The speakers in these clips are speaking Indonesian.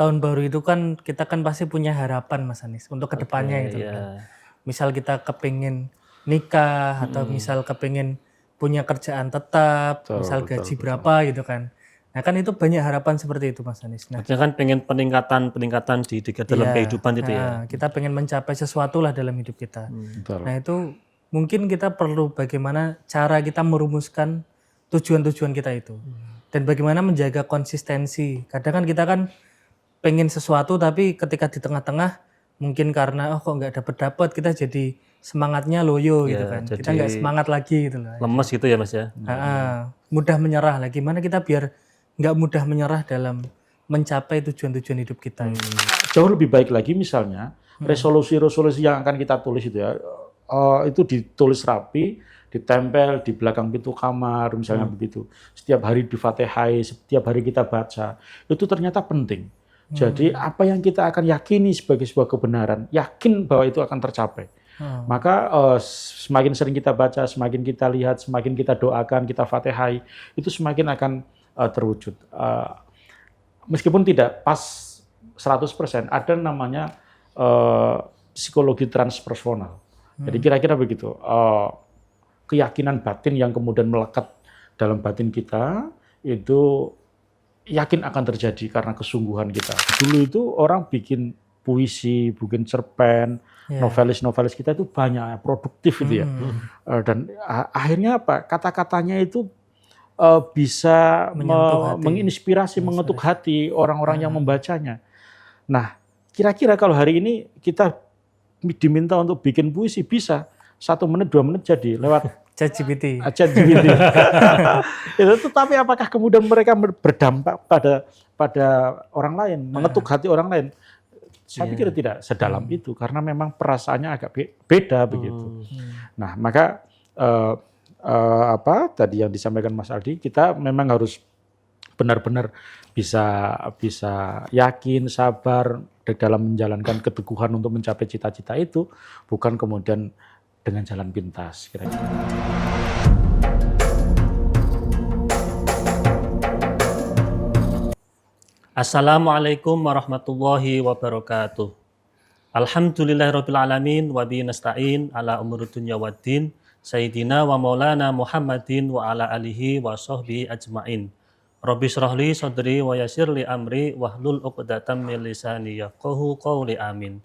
tahun baru itu kan kita kan pasti punya harapan Mas Anies untuk kedepannya gitu iya. kan. Misal kita kepingin nikah atau misal kepingin punya kerjaan tetap, misal gaji berapa gitu kan. Nah kan itu banyak harapan seperti itu Mas Anies. Nah Artinya kan pengen peningkatan di dalam iya, kehidupan itu ya. kita pengen mencapai sesuatu lah dalam hidup kita. Betul. Nah itu mungkin kita perlu bagaimana cara kita merumuskan tujuan-tujuan kita itu. Dan bagaimana menjaga konsistensi. Kadang kan kita kan pengen sesuatu tapi ketika di tengah-tengah mungkin karena kok nggak dapet kita jadi semangatnya loyo gitu kan. Kita jadi nggak semangat lagi gitu loh. Lemes gitu ya Mas ya. Mudah menyerah lah. Gimana kita biar nggak mudah menyerah dalam mencapai tujuan-tujuan hidup kita. Jauh lebih baik lagi misalnya resolusi-resolusi yang akan kita tulis itu ya, itu ditulis rapi, ditempel di belakang pintu kamar misalnya begitu. Setiap hari di-Fatihai, setiap hari kita baca. Itu ternyata penting. Jadi apa yang kita akan yakini sebagai sebuah kebenaran, yakin bahwa itu akan tercapai. Maka semakin sering kita baca, semakin kita lihat, semakin kita doakan, kita Fatihai, itu semakin akan terwujud. Meskipun tidak pas 100%, ada namanya psikologi transpersonal. Jadi kira-kira begitu. Keyakinan batin yang kemudian melekat dalam batin kita itu yakin akan terjadi karena kesungguhan kita. Dulu itu orang bikin puisi, bikin cerpen, novelis-novelis kita itu banyak, produktif itu ya. Dan akhirnya apa? Kata-katanya itu bisa menginspirasi, mengetuk hati orang-orang yang membacanya. Nah, kira-kira kalau hari ini kita diminta untuk bikin puisi, bisa 1 menit, 2 menit jadi lewat ChatGPT. Itu, tetapi apakah kemudian mereka berdampak pada orang lain, mengetuk hati orang lain? Saya pikir tidak sedalam itu, karena memang perasaannya agak beda begitu. Nah, maka tadi yang disampaikan Mas Aldi, kita memang harus benar-benar bisa yakin, sabar dalam menjalankan keteguhan untuk mencapai cita-cita itu, bukan kemudian dengan jalan pintas kira-kira. Assalamualaikum warahmatullahi wabarakatuh. Alhamdulillahirabbil alamin wa bihi nasta'in ala umuri dunya waddin. Sayyidina wa maulana Muhammadin wa ala alihi wa sahbihi ajmain. Rabbi shrah li sadri wa yassir li amri wahlul 'uqdatam min lisani yafqahu qawli amin.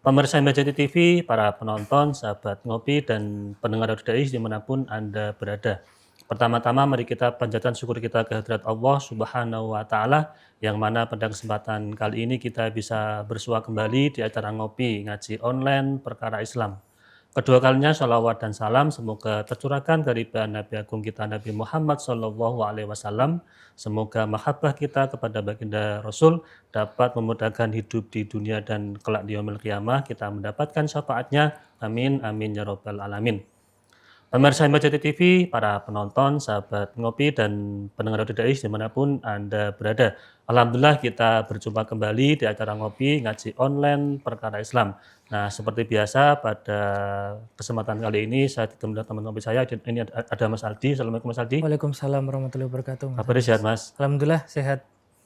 Pemirsa MBJT TV, para penonton, sahabat ngopi, dan pendengar Dais dimanapun Anda berada. Pertama-tama mari kita panjatkan syukur kita kehadirat Allah Subhanahu wa Ta'ala, yang mana pada kesempatan kali ini kita bisa bersua kembali di acara ngopi ngaji online perkara Islam. Kedua kalinya sholawat dan salam semoga tercurahkan dari Nabi Agung kita Nabi Muhammad SAW. Semoga mahabbah kita kepada baginda Rasul dapat memudahkan hidup di dunia dan kelak di yaumil qiyamah kita mendapatkan syafaatnya. Amin, amin ya rabbal alamin. Pemirsa MBJT TV, para penonton, sahabat ngopi, dan pendengar Dais dimanapun Anda berada. Alhamdulillah kita berjumpa kembali di acara ngopi ngaji online perkara Islam. Nah, seperti biasa pada kesempatan kali ini saya ditemani teman ngopi saya. Ini ada Mas Aldi. Assalamualaikum Mas Aldi. Waalaikumsalam warahmatullahi wabarakatuh. Kabarnya sehat Mas? Alhamdulillah sehat.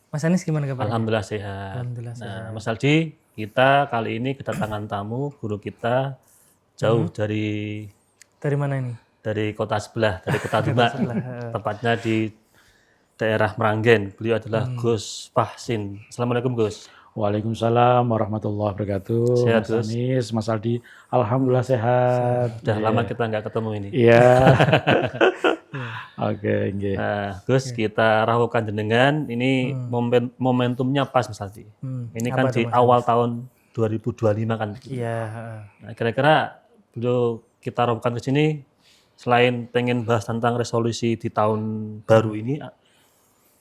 Mas Anies gimana kabarnya? Alhamdulillah sehat. Alhamdulillah sehat. Mas Aldi, kita kali ini kedatangan tamu, guru kita jauh dari mana ini? Dari kota sebelah, dari kota Demak, tepatnya di daerah Meranggen. Beliau adalah Gus Fahsin. Assalamualaikum Gus. Waalaikumsalam warahmatullahi wabarakatuh. Sehat, Mas Anies, Mas Aldi, alhamdulillah sehat. Udah lama kita nggak ketemu ini. Iya. Oke, nggih. Nah, Gus, kita rawuhkan jenengan. Ini momentumnya pas Mas Aldi. Ini kan di awal tahun 2025 kan. Iya. Nah, kira-kira beliau kita rawuhkan ke sini, selain pengen bahas tentang resolusi di tahun baru ini,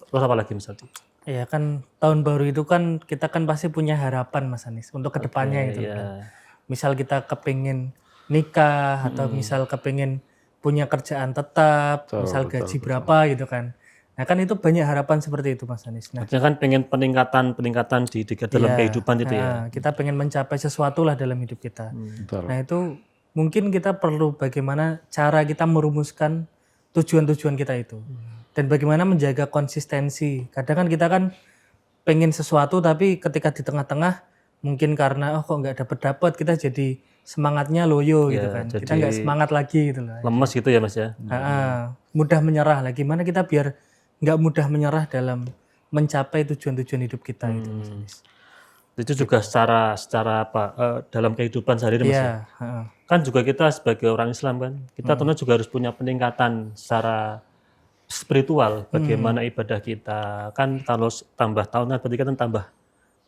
terus apa lagi Mas Aldi? Ya kan tahun baru itu kan kita kan pasti punya harapan Mas Anies untuk kedepannya gitu kan. Misal kita kepingin nikah atau misal kepingin punya kerjaan tetap, misal gaji berapa gitu kan. Nah kan itu banyak harapan seperti itu Mas Anies. Nah, artinya kan pengen peningkatan di dalam kehidupan itu ya. Kita pengen mencapai sesuatu lah dalam hidup kita. Nah itu mungkin kita perlu bagaimana cara kita merumuskan tujuan-tujuan kita itu. Dan bagaimana menjaga konsistensi. Kadang kan kita kan pengen sesuatu tapi ketika di tengah-tengah mungkin karena kok nggak dapat kita jadi semangatnya loyo gitu Ya, kan. Kita jadi nggak semangat lagi gitu loh. lemes gitu ya Mas ya. Mudah menyerah lah. Gimana kita biar nggak mudah menyerah dalam mencapai tujuan-tujuan hidup kita itu. Mas Anis. Itu juga secara dalam kehidupan sehari-hari Mas ya. Iya, heeh. Kan juga kita sebagai orang Islam kan, kita tentunya juga harus punya peningkatan secara spiritual. Bagaimana ibadah kita. Kan kalau tambah tahun kan berarti kan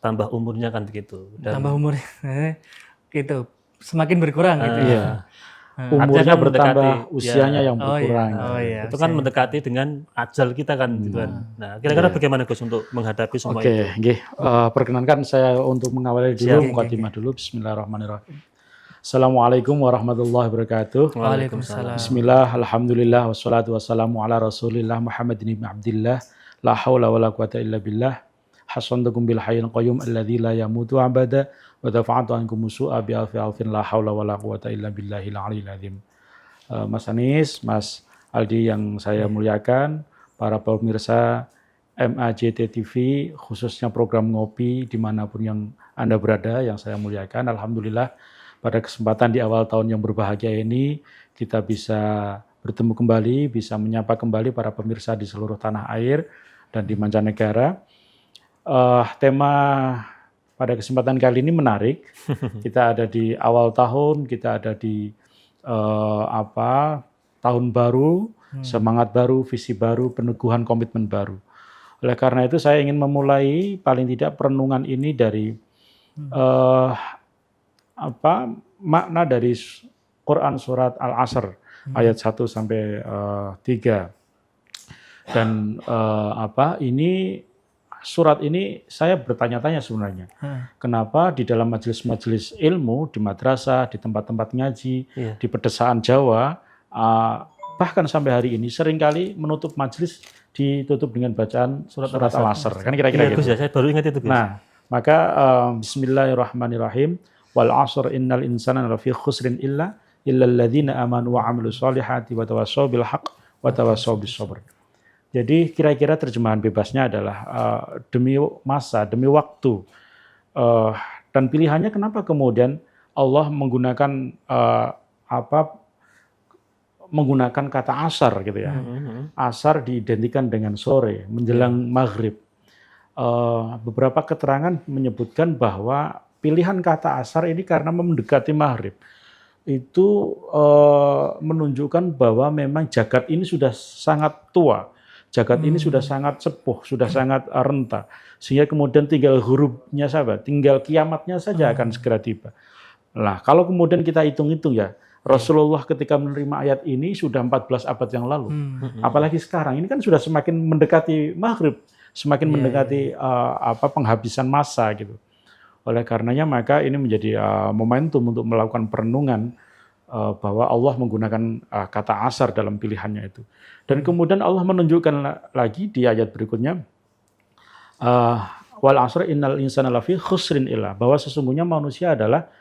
tambah umurnya kan begitu. Dan Tambah umur gitu. Semakin berkurang gitu. Iya. artinya Umurnya kan bertambah, mendekati, usianya yang Oh iya. berkurang. Oh iya. itu kan mendekati dengan ajal kita kan gitu kan. Nah, kira-kira bagaimana Gus untuk menghadapi semua itu? Oke, nggih. Perkenankan saya untuk mengawali dulu, Siap. mukadimah dulu. Bismillahirrahmanirrahim. Assalamualaikum warahmatullahi wabarakatuh. Waalaikumsalam. Bismillah, alhamdulillah, wassalatu wassalamu ala rasulillah Muhammadin ibn Abdillah. La hawla wa la quwata illa billah. Hasantukum bil hayyil qayyum alladzi la yamutu abada. Wa dafa'atu ankum su'a bi alfi alfin la hawla wa la quwata illa billahil aliyyil azim. Mas Anis, Mas Aldi yang saya muliakan, para pemirsa MAJT TV, khususnya program Ngopi dimanapun yang Anda berada, yang saya muliakan. Alhamdulillah pada kesempatan di awal tahun yang berbahagia ini, kita bisa bertemu kembali, bisa menyapa kembali para pemirsa di seluruh tanah air dan di mancanegara. Tema pada kesempatan kali ini menarik. Kita ada di awal tahun, kita ada di tahun baru, semangat baru, visi baru, peneguhan komitmen baru. Oleh karena itu saya ingin memulai paling tidak perenungan ini dari makna dari Quran surat Al-Asr ayat 1 sampai 3. Dan ini surat ini saya bertanya-tanya sebenarnya. Kenapa di dalam majelis-majelis ilmu, di madrasah, di tempat-tempat ngaji, di pedesaan Jawa, bahkan sampai hari ini seringkali menutup majelis ditutup dengan bacaan surat Al-Asr. Kan kira-kira gitu. Gus ya, saya baru ingat itu Gus. Nah, maka bismillahirrahmanirrahim. Wal 'asr innal insana lafi khusrin illal ladzina amanu wa 'amilus shalihati wa tawassaw bil haqq wa tawassaw bis sabr. Jadi kira-kira terjemahan bebasnya adalah demi masa, demi waktu. Dan pilihannya kenapa kemudian Allah menggunakan menggunakan kata asar gitu ya. Asar diidentikan dengan sore, menjelang maghrib. Beberapa keterangan menyebutkan bahwa pilihan kata asar ini karena mendekati maghrib. Itu menunjukkan bahwa memang jagat ini sudah sangat tua. Jagat ini sudah sangat sepuh, sudah sangat renta. Sehingga kemudian tinggal hurufnya saja, tinggal kiamatnya saja akan segera tiba. Nah, kalau kemudian kita hitung-hitung ya, Rasulullah ketika menerima ayat ini sudah 14 abad yang lalu. Apalagi sekarang, ini kan sudah semakin mendekati maghrib, semakin mendekati penghabisan masa gitu. Oleh karenanya maka ini menjadi momentum untuk melakukan perenungan bahwa Allah menggunakan kata asar dalam pilihannya itu. Dan kemudian Allah menunjukkan lagi di ayat berikutnya, wal asr innal insana lafi khusrin illa, bahwa sesungguhnya manusia adalah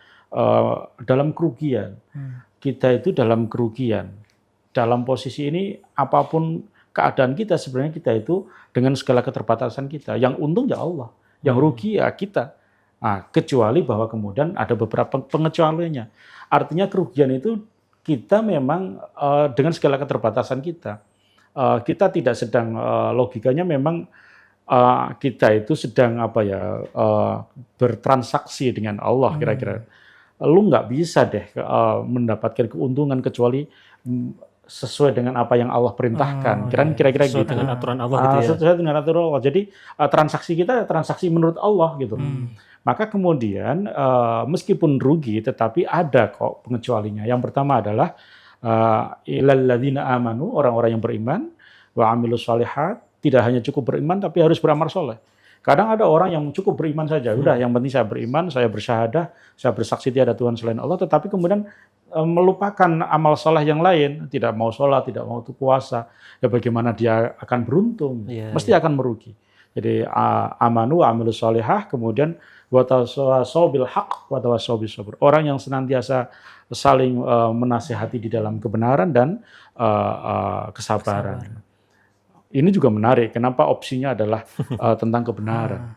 dalam kerugian. Kita itu dalam kerugian. Dalam posisi ini apapun keadaan kita, sebenarnya kita itu dengan segala keterbatasan kita. Yang untung ya Allah, yang rugi ya kita. Nah, kecuali bahwa kemudian ada beberapa pengecualiannya. Artinya kerugian itu kita memang dengan segala keterbatasan kita. Kita tidak sedang logikanya memang kita itu sedang bertransaksi dengan Allah kira-kira. Lu nggak bisa deh mendapatkan keuntungan kecuali sesuai dengan apa yang Allah perintahkan. Kira-kira gitu. Sesuai dengan aturan Allah gitu ya. Sesuai dengan aturan Allah. Jadi transaksi kita transaksi menurut Allah gitu. Maka kemudian meskipun rugi tetapi ada kok pengecualinya. Yang pertama adalah ilal ladzina amanu, orang-orang yang beriman, wa amilus shalihat, tidak hanya cukup beriman tapi harus beramal soleh. Kadang ada orang yang cukup beriman saja, udah yang penting saya beriman, saya bersyahadah, saya bersaksi tiada Tuhan selain Allah, tetapi kemudian melupakan amal soleh yang lain, tidak mau sholat, tidak mau puasa, ya bagaimana dia akan beruntung, mesti akan merugi. Jadi amanu wa amilus sholihah, kemudian wa tawassaw bil haqq wa tawassaw bis sabr. Orang yang senantiasa saling menasihati di dalam kebenaran dan kesabaran. Ini juga menarik. Kenapa opsinya adalah tentang kebenaran?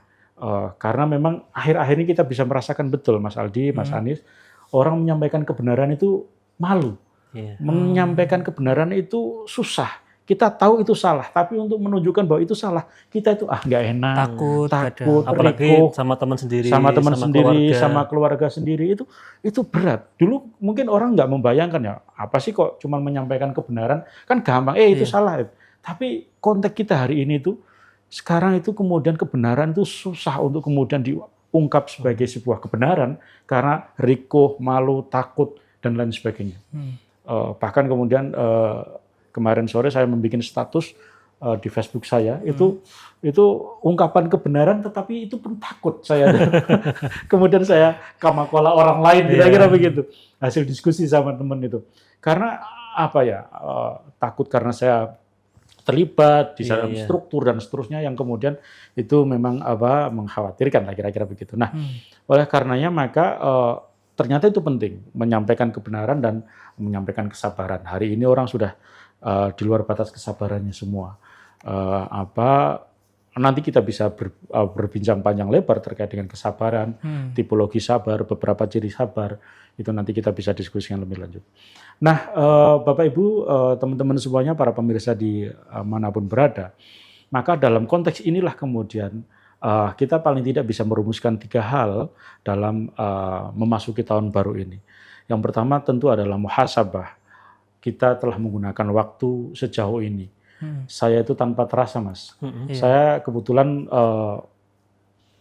Karena memang akhir-akhir ini kita bisa merasakan betul, Mas Aldi, Mas Anies, orang menyampaikan kebenaran itu malu. Iya. Menyampaikan kebenaran itu susah. Kita tahu itu salah, tapi untuk menunjukkan bahwa itu salah, kita itu nggak enak, Takut, takut, Apalagi riko, sama teman sendiri, sama teman sendiri, keluarga. sama keluarga sendiri, itu berat. Dulu mungkin orang nggak membayangkan ya, apa sih kok cuma menyampaikan kebenaran, kan gampang, itu Iya. salah. Tapi konteks kita hari ini sekarang itu kemudian kebenaran itu susah untuk kemudian diungkap sebagai sebuah kebenaran karena riko, malu, takut, dan lain sebagainya. Bahkan kemudian kemarin sore saya membuat status di Facebook saya, itu ungkapan kebenaran tetapi itu pun takut saya. Kemudian saya kamakola orang lain, kira-kira begitu. Hasil diskusi sama teman itu. Karena apa ya, takut karena saya terlibat di dalam struktur dan seterusnya yang kemudian itu memang mengkhawatirkan lah, kira-kira begitu. Nah, oleh karenanya maka ternyata itu penting menyampaikan kebenaran dan menyampaikan kesabaran. Hari ini orang sudah di luar batas kesabarannya semua. Nanti kita bisa berbincang panjang lebar terkait dengan kesabaran, tipologi sabar, beberapa ciri sabar, itu nanti kita bisa diskusikan lebih lanjut. Nah, Bapak Ibu, teman-teman semuanya, para pemirsa di manapun berada, maka dalam konteks inilah kemudian kita paling tidak bisa merumuskan 3 hal dalam memasuki tahun baru ini. Yang pertama tentu adalah muhasabah. Kita telah menggunakan waktu sejauh ini. Saya itu tanpa terasa, Mas. Saya kebetulan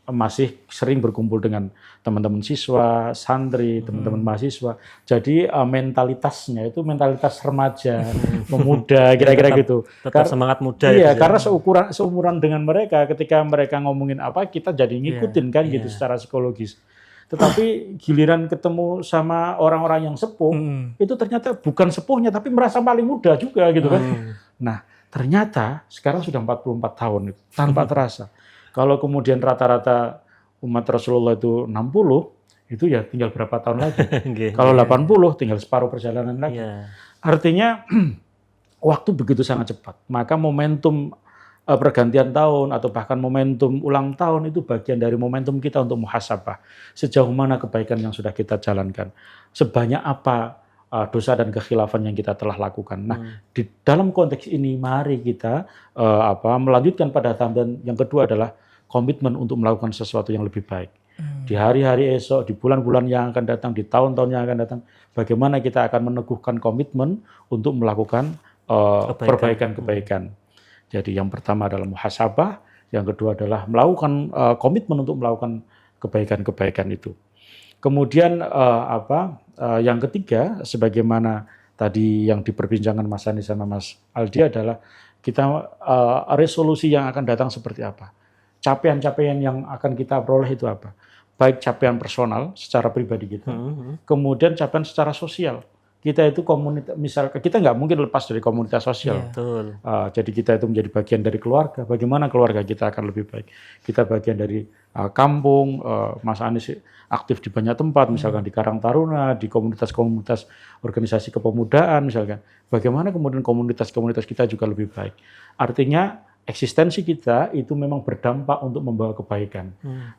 masih sering berkumpul dengan teman-teman siswa, santri, teman-teman mahasiswa. Jadi mentalitasnya itu mentalitas remaja, pemuda, kira-kira gitu. Tetap semangat muda. Iya, karena seumuran dengan mereka, ketika mereka ngomongin apa, kita jadi ngikutin kan gitu secara psikologis. Tetapi giliran ketemu sama orang-orang yang sepuh, itu ternyata bukan sepuhnya, tapi merasa paling muda juga gitu kan. Nah, ternyata sekarang sudah 44 tahun itu, tanpa terasa. Kalau kemudian rata-rata umat Rasulullah itu 60, itu ya tinggal berapa tahun lagi. Kalau 80, tinggal separuh perjalanan lagi. Artinya waktu begitu sangat cepat. Maka momentum pergantian tahun atau bahkan momentum ulang tahun itu bagian dari momentum kita untuk muhasabah. Sejauh mana kebaikan yang sudah kita jalankan. Sebanyak apa dosa dan kekhilafan yang kita telah lakukan. Nah, di dalam konteks ini mari kita melanjutkan pada tahap yang kedua adalah komitmen untuk melakukan sesuatu yang lebih baik. Di hari-hari esok, di bulan-bulan yang akan datang, di tahun-tahun yang akan datang, bagaimana kita akan meneguhkan komitmen untuk melakukan perbaikan-kebaikan. Jadi yang pertama adalah muhasabah, yang kedua adalah melakukan komitmen untuk melakukan kebaikan-kebaikan itu. Kemudian yang ketiga, sebagaimana tadi yang diperbincangkan Mas Anies sama Mas Aldi adalah kita resolusi yang akan datang seperti apa. Capaian-capaian yang akan kita peroleh itu apa. Baik capaian personal secara pribadi kita, kemudian capaian secara sosial. Kita itu komunitas, misalkan kita nggak mungkin lepas dari komunitas sosial. Jadi kita itu menjadi bagian dari keluarga. Bagaimana keluarga kita akan lebih baik? Kita bagian dari kampung. Mas Anies aktif di banyak tempat, misalkan di Karang Taruna, di komunitas-komunitas organisasi kepemudaan, misalkan. Bagaimana kemudian komunitas-komunitas kita juga lebih baik? Artinya eksistensi kita itu memang berdampak untuk membawa kebaikan.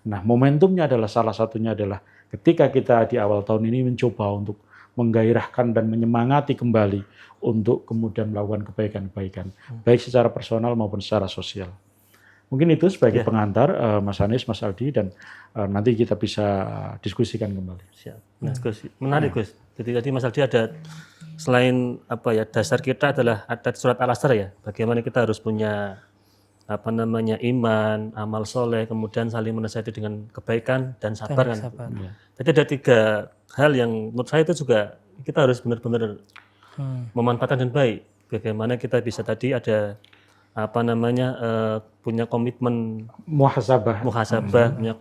Nah, momentumnya adalah salah satunya adalah ketika kita di awal tahun ini mencoba untuk menggairahkan dan menyemangati kembali untuk kemudian melakukan kebaikan-kebaikan, baik secara personal maupun secara sosial. Mungkin itu sebagai pengantar, Mas Anies, Mas Aldi, dan nanti kita bisa diskusikan kembali. Siap. Nah, Gus, menarik Gus. Jadi tadi Mas Aldi ada selain dasar kita adalah ada surat Al-Asr ya. Bagaimana kita harus punya iman, amal soleh, kemudian saling menasihati dengan kebaikan dan sabar kan. Jadi ada 3 hal yang menurut saya itu juga kita harus benar-benar memanfaatkan dengan baik. Bagaimana kita bisa tadi ada punya komitmen muhasabah.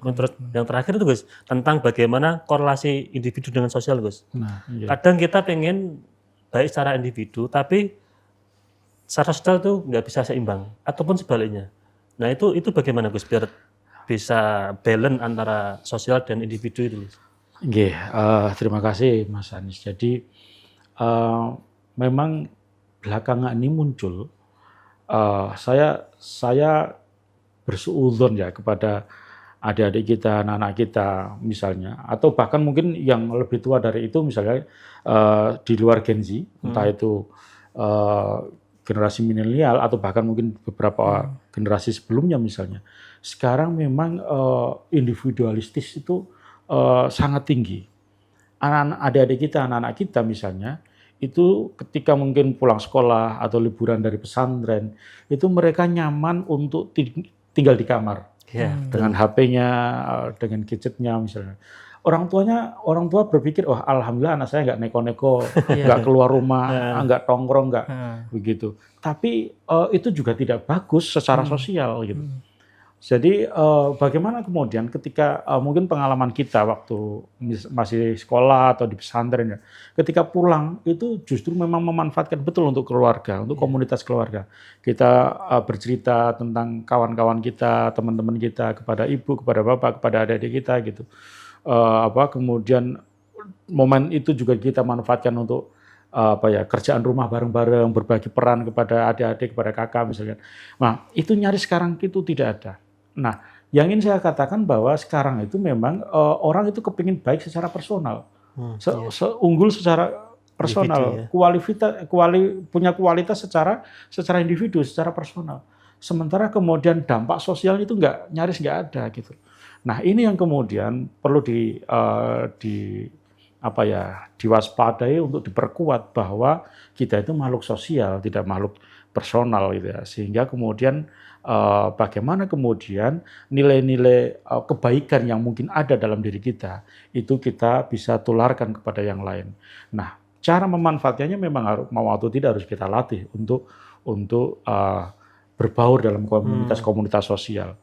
Terus yang terakhir itu Gus tentang bagaimana korelasi individu dengan sosial Gus. Kadang kita pengen baik secara individu tapi secara sosial itu nggak bisa seimbang ataupun sebaliknya. Nah itu bagaimana Gus biar bisa balance antara sosial dan individu itu? Terima kasih Mas Anies. Jadi memang belakangan ini muncul, saya bersuudzon ya kepada adik-adik kita, anak-anak kita misalnya, atau bahkan mungkin yang lebih tua dari itu misalnya di luar Gen Z, entah itu generasi milenial atau bahkan mungkin beberapa generasi sebelumnya misalnya. Sekarang memang individualistis itu sangat tinggi. Adik-adik kita, anak-anak kita misalnya, itu ketika mungkin pulang sekolah atau liburan dari pesantren, itu mereka nyaman untuk tinggal di kamar. Dengan HP-nya, dengan gadgetnya misalnya. Orang tua berpikir, oh alhamdulillah anak saya nggak neko-neko, nggak keluar rumah, nggak tongkrong, nggak begitu. Tapi itu juga tidak bagus secara sosial gitu. Jadi bagaimana kemudian ketika mungkin pengalaman kita waktu masih sekolah atau di pesantren ya, ketika pulang itu justru memang memanfaatkan betul untuk keluarga, untuk komunitas keluarga. Kita bercerita tentang kawan-kawan kita, teman-teman kita kepada ibu, kepada bapak, kepada adik-adik kita gitu. Kemudian momen itu juga kita manfaatkan untuk kerjaan rumah bareng-bareng, berbagi peran kepada adik-adik, kepada kakak misalnya. Nah, itu nyaris sekarang itu tidak ada. Nah, yang ingin saya katakan bahwa sekarang itu memang orang itu kepingin baik secara personal, unggul secara personal, punya kualitas secara individu, secara personal. Sementara kemudian dampak sosial itu nyaris nggak ada gitu. Nah, ini yang kemudian perlu diwaspadai untuk diperkuat bahwa kita itu makhluk sosial, tidak makhluk personal gitu ya. Sehingga kemudian bagaimana kemudian nilai-nilai kebaikan yang mungkin ada dalam diri kita itu kita bisa tularkan kepada yang lain. Nah, cara memanfaatkannya memang mau atau tidak harus kita latih untuk berbaur dalam komunitas-komunitas sosial.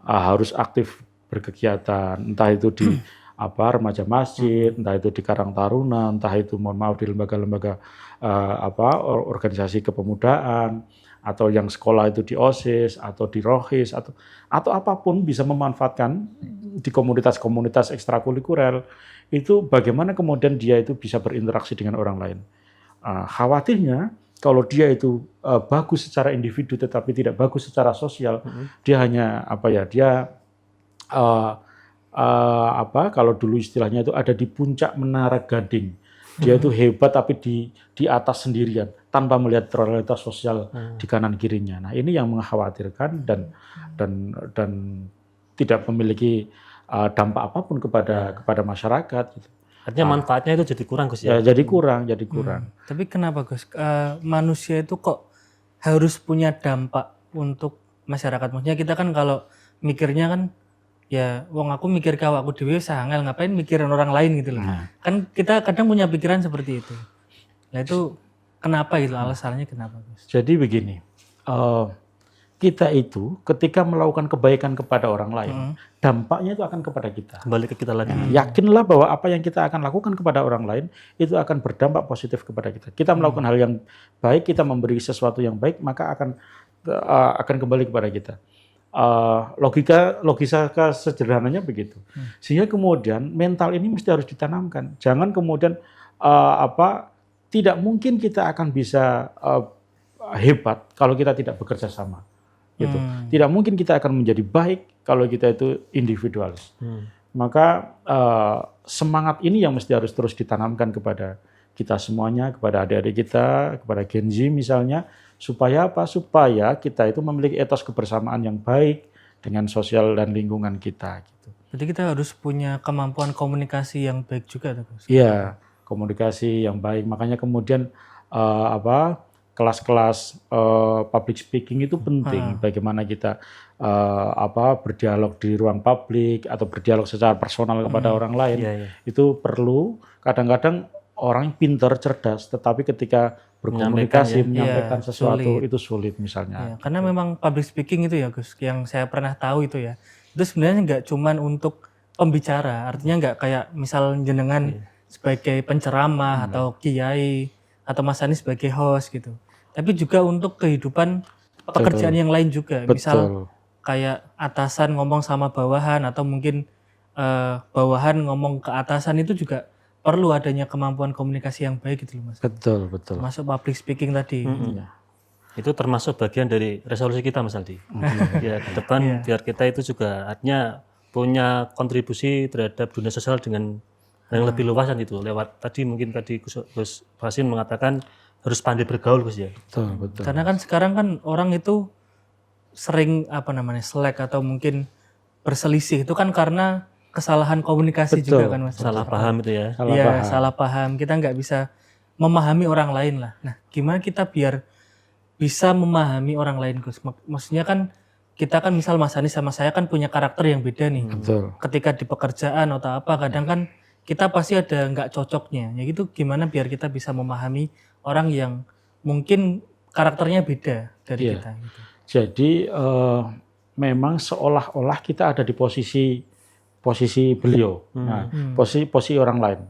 Harus aktif berkegiatan, entah itu di remaja masjid, entah itu di Karang Taruna, entah itu di lembaga-lembaga organisasi kepemudaan, atau yang sekolah itu di OSIS atau di Rohis atau apapun bisa memanfaatkan di komunitas-komunitas ekstrakurikuler itu bagaimana kemudian dia itu bisa berinteraksi dengan orang lain. Khawatirnya kalau dia itu bagus secara individu tetapi tidak bagus secara sosial, dia hanya kalau dulu istilahnya itu ada di puncak menara gading. Dia itu hebat tapi di atas sendirian tanpa melihat realitas sosial di kanan kirinya. Nah, ini yang mengkhawatirkan dan tidak memiliki dampak apapun kepada masyarakat gitu. Artinya manfaatnya itu jadi kurang, Gus ya? Jadi kurang. Tapi kenapa, Gus? Manusia itu kok harus punya dampak untuk masyarakat? Maksudnya kita kan kalau mikirnya kan ya wong aku mikir ke awakku dhewe sangel ngapain mikirin orang lain gitu loh. Kan kita kadang punya pikiran seperti itu. Nah itu kenapa gitu, alasannya kenapa, Gus? Jadi begini, kita itu ketika melakukan kebaikan kepada orang lain, dampaknya itu akan kepada kita. Kembali ke kita lagi. Yakinlah bahwa apa yang kita akan lakukan kepada orang lain itu akan berdampak positif kepada kita. Kita melakukan hal yang baik, kita memberi sesuatu yang baik, maka akan kembali kepada kita. Logika sederhananya begitu. Sehingga kemudian mental ini mesti harus ditanamkan. Jangan kemudian tidak mungkin kita akan bisa hebat kalau kita tidak bekerja sama. Gitu. Tidak mungkin kita akan menjadi baik kalau kita itu individualis. Maka semangat ini yang mesti harus terus ditanamkan kepada kita semuanya, kepada adik-adik kita, kepada Gen Z misalnya, supaya apa? Supaya kita itu memiliki etos kebersamaan yang baik dengan sosial dan lingkungan kita. Gitu. Jadi kita harus punya kemampuan komunikasi yang baik juga, Gus? Iya, komunikasi yang baik. Makanya kemudian kelas-kelas public speaking itu penting. Bagaimana kita berdialog di ruang publik atau berdialog secara personal kepada orang lain. Itu perlu. Kadang-kadang orang pintar, cerdas, tetapi ketika berkomunikasi, menyampaikan sesuatu itu sulit misalnya. Karena memang public speaking itu ya, Gus, yang saya pernah tahu itu ya, itu sebenarnya nggak cuman untuk pembicara, artinya nggak kayak misal jenengan sebagai penceramah atau kiai atau Mas Anies sebagai host gitu, tapi juga untuk kehidupan pekerjaan yang lain juga, misal kayak atasan ngomong sama bawahan atau mungkin bawahan ngomong ke atasan itu juga perlu adanya kemampuan komunikasi yang baik gitu loh, Mas. Betul. Masuk public speaking tadi. Itu termasuk bagian dari resolusi kita, Mas Aldi. Ya, ke depan biar kita itu juga artinya punya kontribusi terhadap dunia sosial dengan yang lebih luas kan itu. Lewat tadi mungkin Gus Fasin mengatakan harus pandai bergaul Gus ya. Betul. Karena kan sekarang kan orang itu sering slack atau mungkin berselisih itu kan karena kesalahan komunikasi Betul. juga kan Mas. Salah paham itu ya. Iya, salah paham. Kita nggak bisa memahami orang lain lah. Nah, gimana kita biar bisa memahami orang lain Gus? Maksudnya kan kita kan misal Mas Hani sama saya kan punya karakter yang beda nih. Betul. Ketika di pekerjaan atau apa kadang kan kita pasti ada nggak cocoknya. Ya gitu gimana biar kita bisa memahami orang yang mungkin karakternya beda dari kita gitu. Jadi memang seolah-olah kita ada di posisi beliau, posisi orang lain.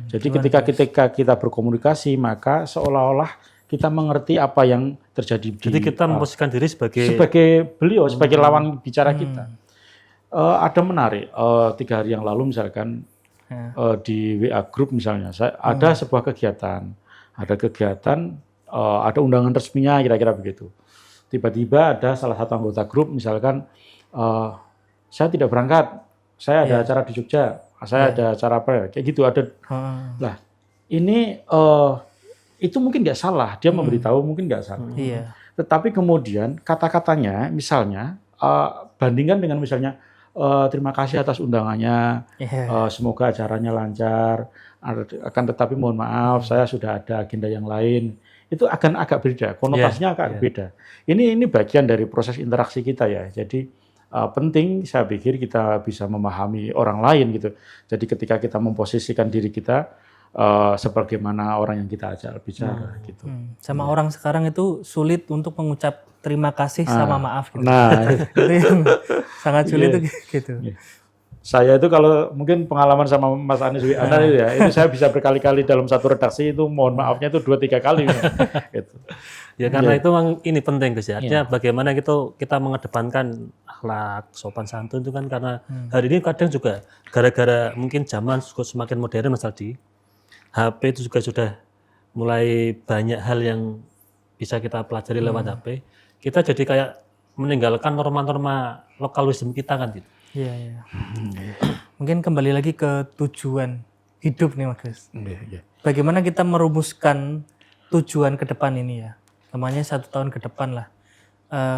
Jadi ketika kita berkomunikasi maka seolah-olah kita mengerti apa yang terjadi. Jadi kita memposisikan diri sebagai beliau, sebagai lawan bicara kita. Ada menarik 3 hari yang lalu misalkan di WA Group misalnya, ada sebuah kegiatan, ada undangan resminya kira-kira begitu. Tiba-tiba ada salah satu anggota grup misalkan, saya tidak berangkat, saya ada acara di Jogja, saya ada acara apa ya, kayak gitu ada. Lah ini itu mungkin nggak salah, dia memberitahu mungkin nggak salah. Tetapi kemudian kata-katanya misalnya bandingkan dengan misalnya terima kasih atas undangannya, semoga acaranya lancar, akan tetapi mohon maaf saya sudah ada agenda yang lain. Itu akan agak beda, konotasinya agak beda. Ini bagian dari proses interaksi kita ya. Jadi penting saya pikir kita bisa memahami orang lain gitu. Jadi ketika kita memposisikan diri kita sebagaimana orang yang kita ajak bicara gitu. Sama orang sekarang itu sulit untuk mengucap terima kasih sama maaf gitu. Nah, itu yang sangat sulit tuh gitu. Saya itu kalau mungkin pengalaman sama Mas Anies Wiana itu ya, itu saya bisa berkali-kali dalam satu redaksi itu mohon maafnya itu 2-3 kali. Gitu. Ya karena itu memang ini penting Gus ya. Artinya bagaimana kita mengedepankan akhlak, sopan santun itu kan karena hari ini kadang juga gara-gara mungkin zaman semakin modern Mas Aldi, HP itu juga sudah mulai banyak hal yang bisa kita pelajari lewat HP. Kita jadi kayak meninggalkan norma-norma lokal wisdom kita kan gitu. Iya. Mungkin kembali lagi ke tujuan hidup nih Mas Gus. Bagaimana kita merumuskan tujuan ke depan ini ya? Namanya 1 tahun ke depan lah.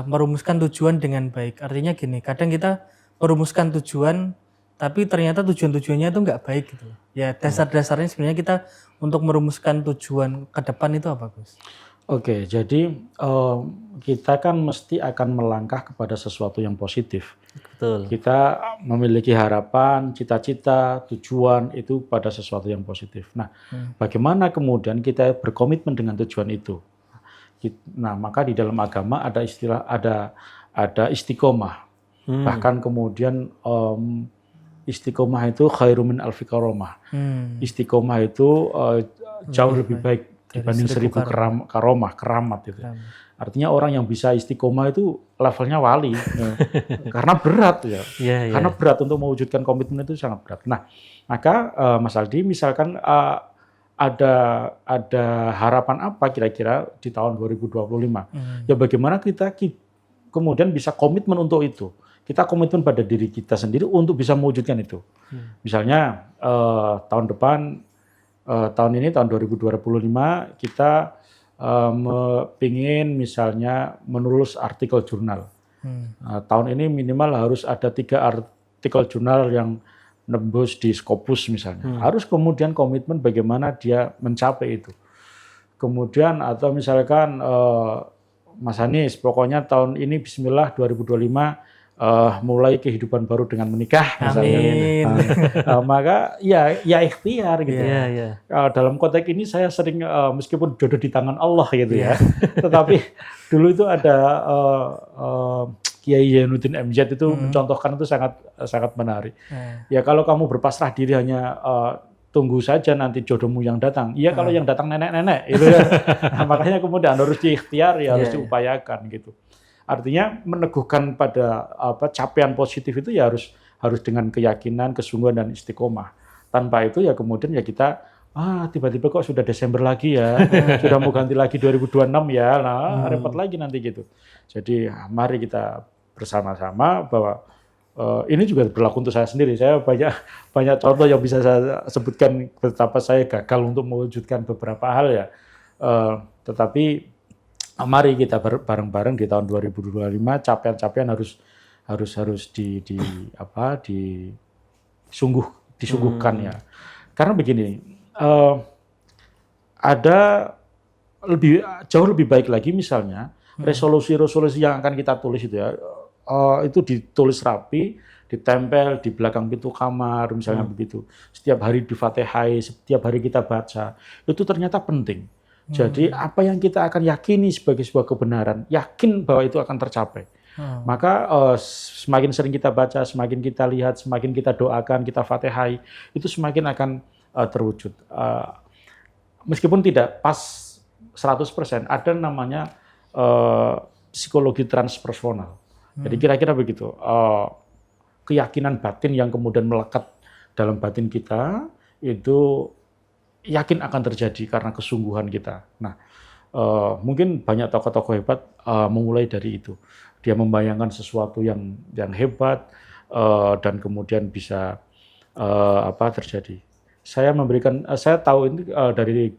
Merumuskan tujuan dengan baik. Artinya gini, kadang kita merumuskan tujuan, tapi ternyata tujuan-tujuannya itu nggak baik gitu. Ya dasar-dasarnya sebenarnya kita untuk merumuskan tujuan ke depan itu apa Gus? Oke, jadi kita kan mesti akan melangkah kepada sesuatu yang positif. Betul. Kita memiliki harapan, cita-cita, tujuan itu pada sesuatu yang positif. Nah, bagaimana kemudian kita berkomitmen dengan tujuan itu? Nah, maka di dalam agama ada istilah ada istiqomah. Bahkan kemudian istiqomah itu khairu min alfi karomah. Istiqomah itu jauh lebih baik dibanding 1000 keramat itu. Artinya orang yang bisa istiqomah itu levelnya wali. Karena berat ya. Karena berat untuk mewujudkan komitmen itu sangat berat. Nah, maka Mas Aldi misalkan ada harapan apa kira-kira di tahun 2025? Ya bagaimana kita kemudian bisa komitmen untuk itu. Kita komitmen pada diri kita sendiri untuk bisa mewujudkan itu. Misalnya tahun depan tahun ini tahun 2025 kita pingin misalnya menulis artikel jurnal. Tahun ini minimal harus ada 3 artikel jurnal yang nembus di Scopus misalnya. Harus kemudian komitmen bagaimana dia mencapai itu. Kemudian atau misalkan Mas Anies pokoknya tahun ini Bismillah 2025 mulai kehidupan baru dengan menikah misalnya. Amin. Maka ya ikhtiar gitu. Dalam konteks ini saya sering meskipun jodoh di tangan Allah gitu ya. Tetapi dulu itu ada Kiai Zainuddin MZ itu mencontohkan itu sangat menarik. Ya kalau kamu berpasrah diri hanya tunggu saja nanti jodohmu yang datang. Iya kalau yang datang nenek-nenek itu ya. Makanya kemudian harus diikhtiar ya harus diupayakan gitu. Artinya meneguhkan pada capaian positif itu ya harus dengan keyakinan, kesungguhan dan istiqomah. Tanpa itu ya kemudian ya kita tiba-tiba kok sudah Desember lagi ya, sudah mau ganti lagi 2026 ya, nah repot lagi nanti gitu. Jadi mari kita bersama-sama bahwa Ini juga berlaku untuk saya sendiri. Saya banyak contoh yang bisa saya sebutkan betapa saya gagal untuk mewujudkan beberapa hal ya. Tetapi mari kita bareng-bareng di tahun 2025 capaian-capaian harus disungguhkan ya. Karena begini, ada jauh lebih baik lagi misalnya resolusi-resolusi yang akan kita tulis itu ya. Itu ditulis rapi, ditempel di belakang pintu kamar, misalnya begitu. Setiap hari difatihai, setiap hari kita baca. Itu ternyata penting. Jadi apa yang kita akan yakini sebagai sebuah kebenaran, yakin bahwa itu akan tercapai. Maka semakin sering kita baca, semakin kita lihat, semakin kita doakan, kita fatihai, itu semakin akan terwujud. Meskipun tidak pas 100%, ada namanya psikologi transpersonal. Jadi kira-kira begitu, keyakinan batin yang kemudian melekat dalam batin kita itu yakin akan terjadi karena kesungguhan kita. Nah, mungkin banyak tokoh-tokoh hebat memulai dari itu. Dia membayangkan sesuatu yang hebat dan kemudian bisa terjadi. Saya tahu ini dari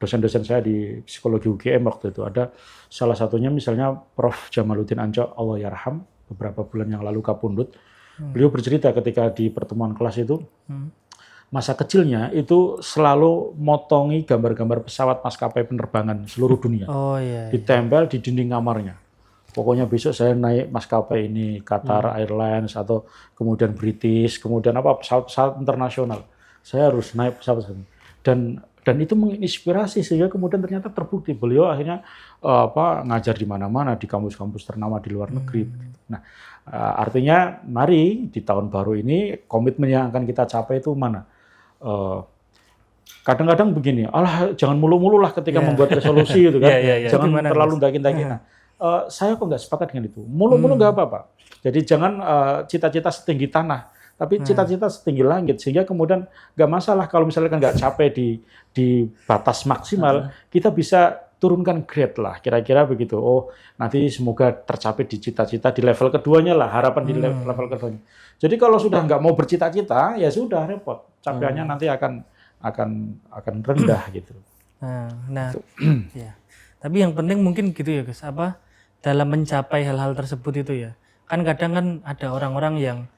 dosen-dosen saya di psikologi UGM waktu itu, ada salah satunya misalnya Prof. Jamaluddin Ancok, Allah yarham, beberapa bulan yang lalu kapundhut. Beliau bercerita ketika di pertemuan kelas itu, masa kecilnya itu selalu motongi gambar-gambar pesawat maskapai penerbangan seluruh dunia. Ditempel di dinding kamarnya. Pokoknya besok saya naik maskapai ini, Qatar Airlines atau kemudian British, kemudian pesawat-pesawat internasional. Saya harus naik pesawat ini. Dan itu menginspirasi sehingga kemudian ternyata terbukti beliau akhirnya ngajar di mana-mana di kampus-kampus ternama di luar negeri. Nah, artinya mari di tahun baru ini komitmen yang akan kita capai itu mana? Kadang-kadang begini, jangan mulu-mulu lah ketika membuat resolusi gitu kan. Jangan terlalu daki-daki. Nah, saya kok nggak sepakat dengan itu. Mulu-mulu nggak apa-apa. Jadi jangan cita-cita setinggi tanah, tapi cita-cita setinggi langit, sehingga kemudian nggak masalah kalau misalnya nggak capai di batas maksimal, kita bisa turunkan grade lah, kira-kira begitu. Oh, nanti semoga tercapai di cita-cita di level keduanya lah, harapan di level keduanya. Jadi kalau sudah nggak mau bercita-cita, ya sudah repot, capaiannya nanti akan rendah gitu. Nah, ya. Tapi yang penting mungkin gitu ya, Gus. Dalam mencapai hal-hal tersebut itu ya, kan kadang kan ada orang-orang yang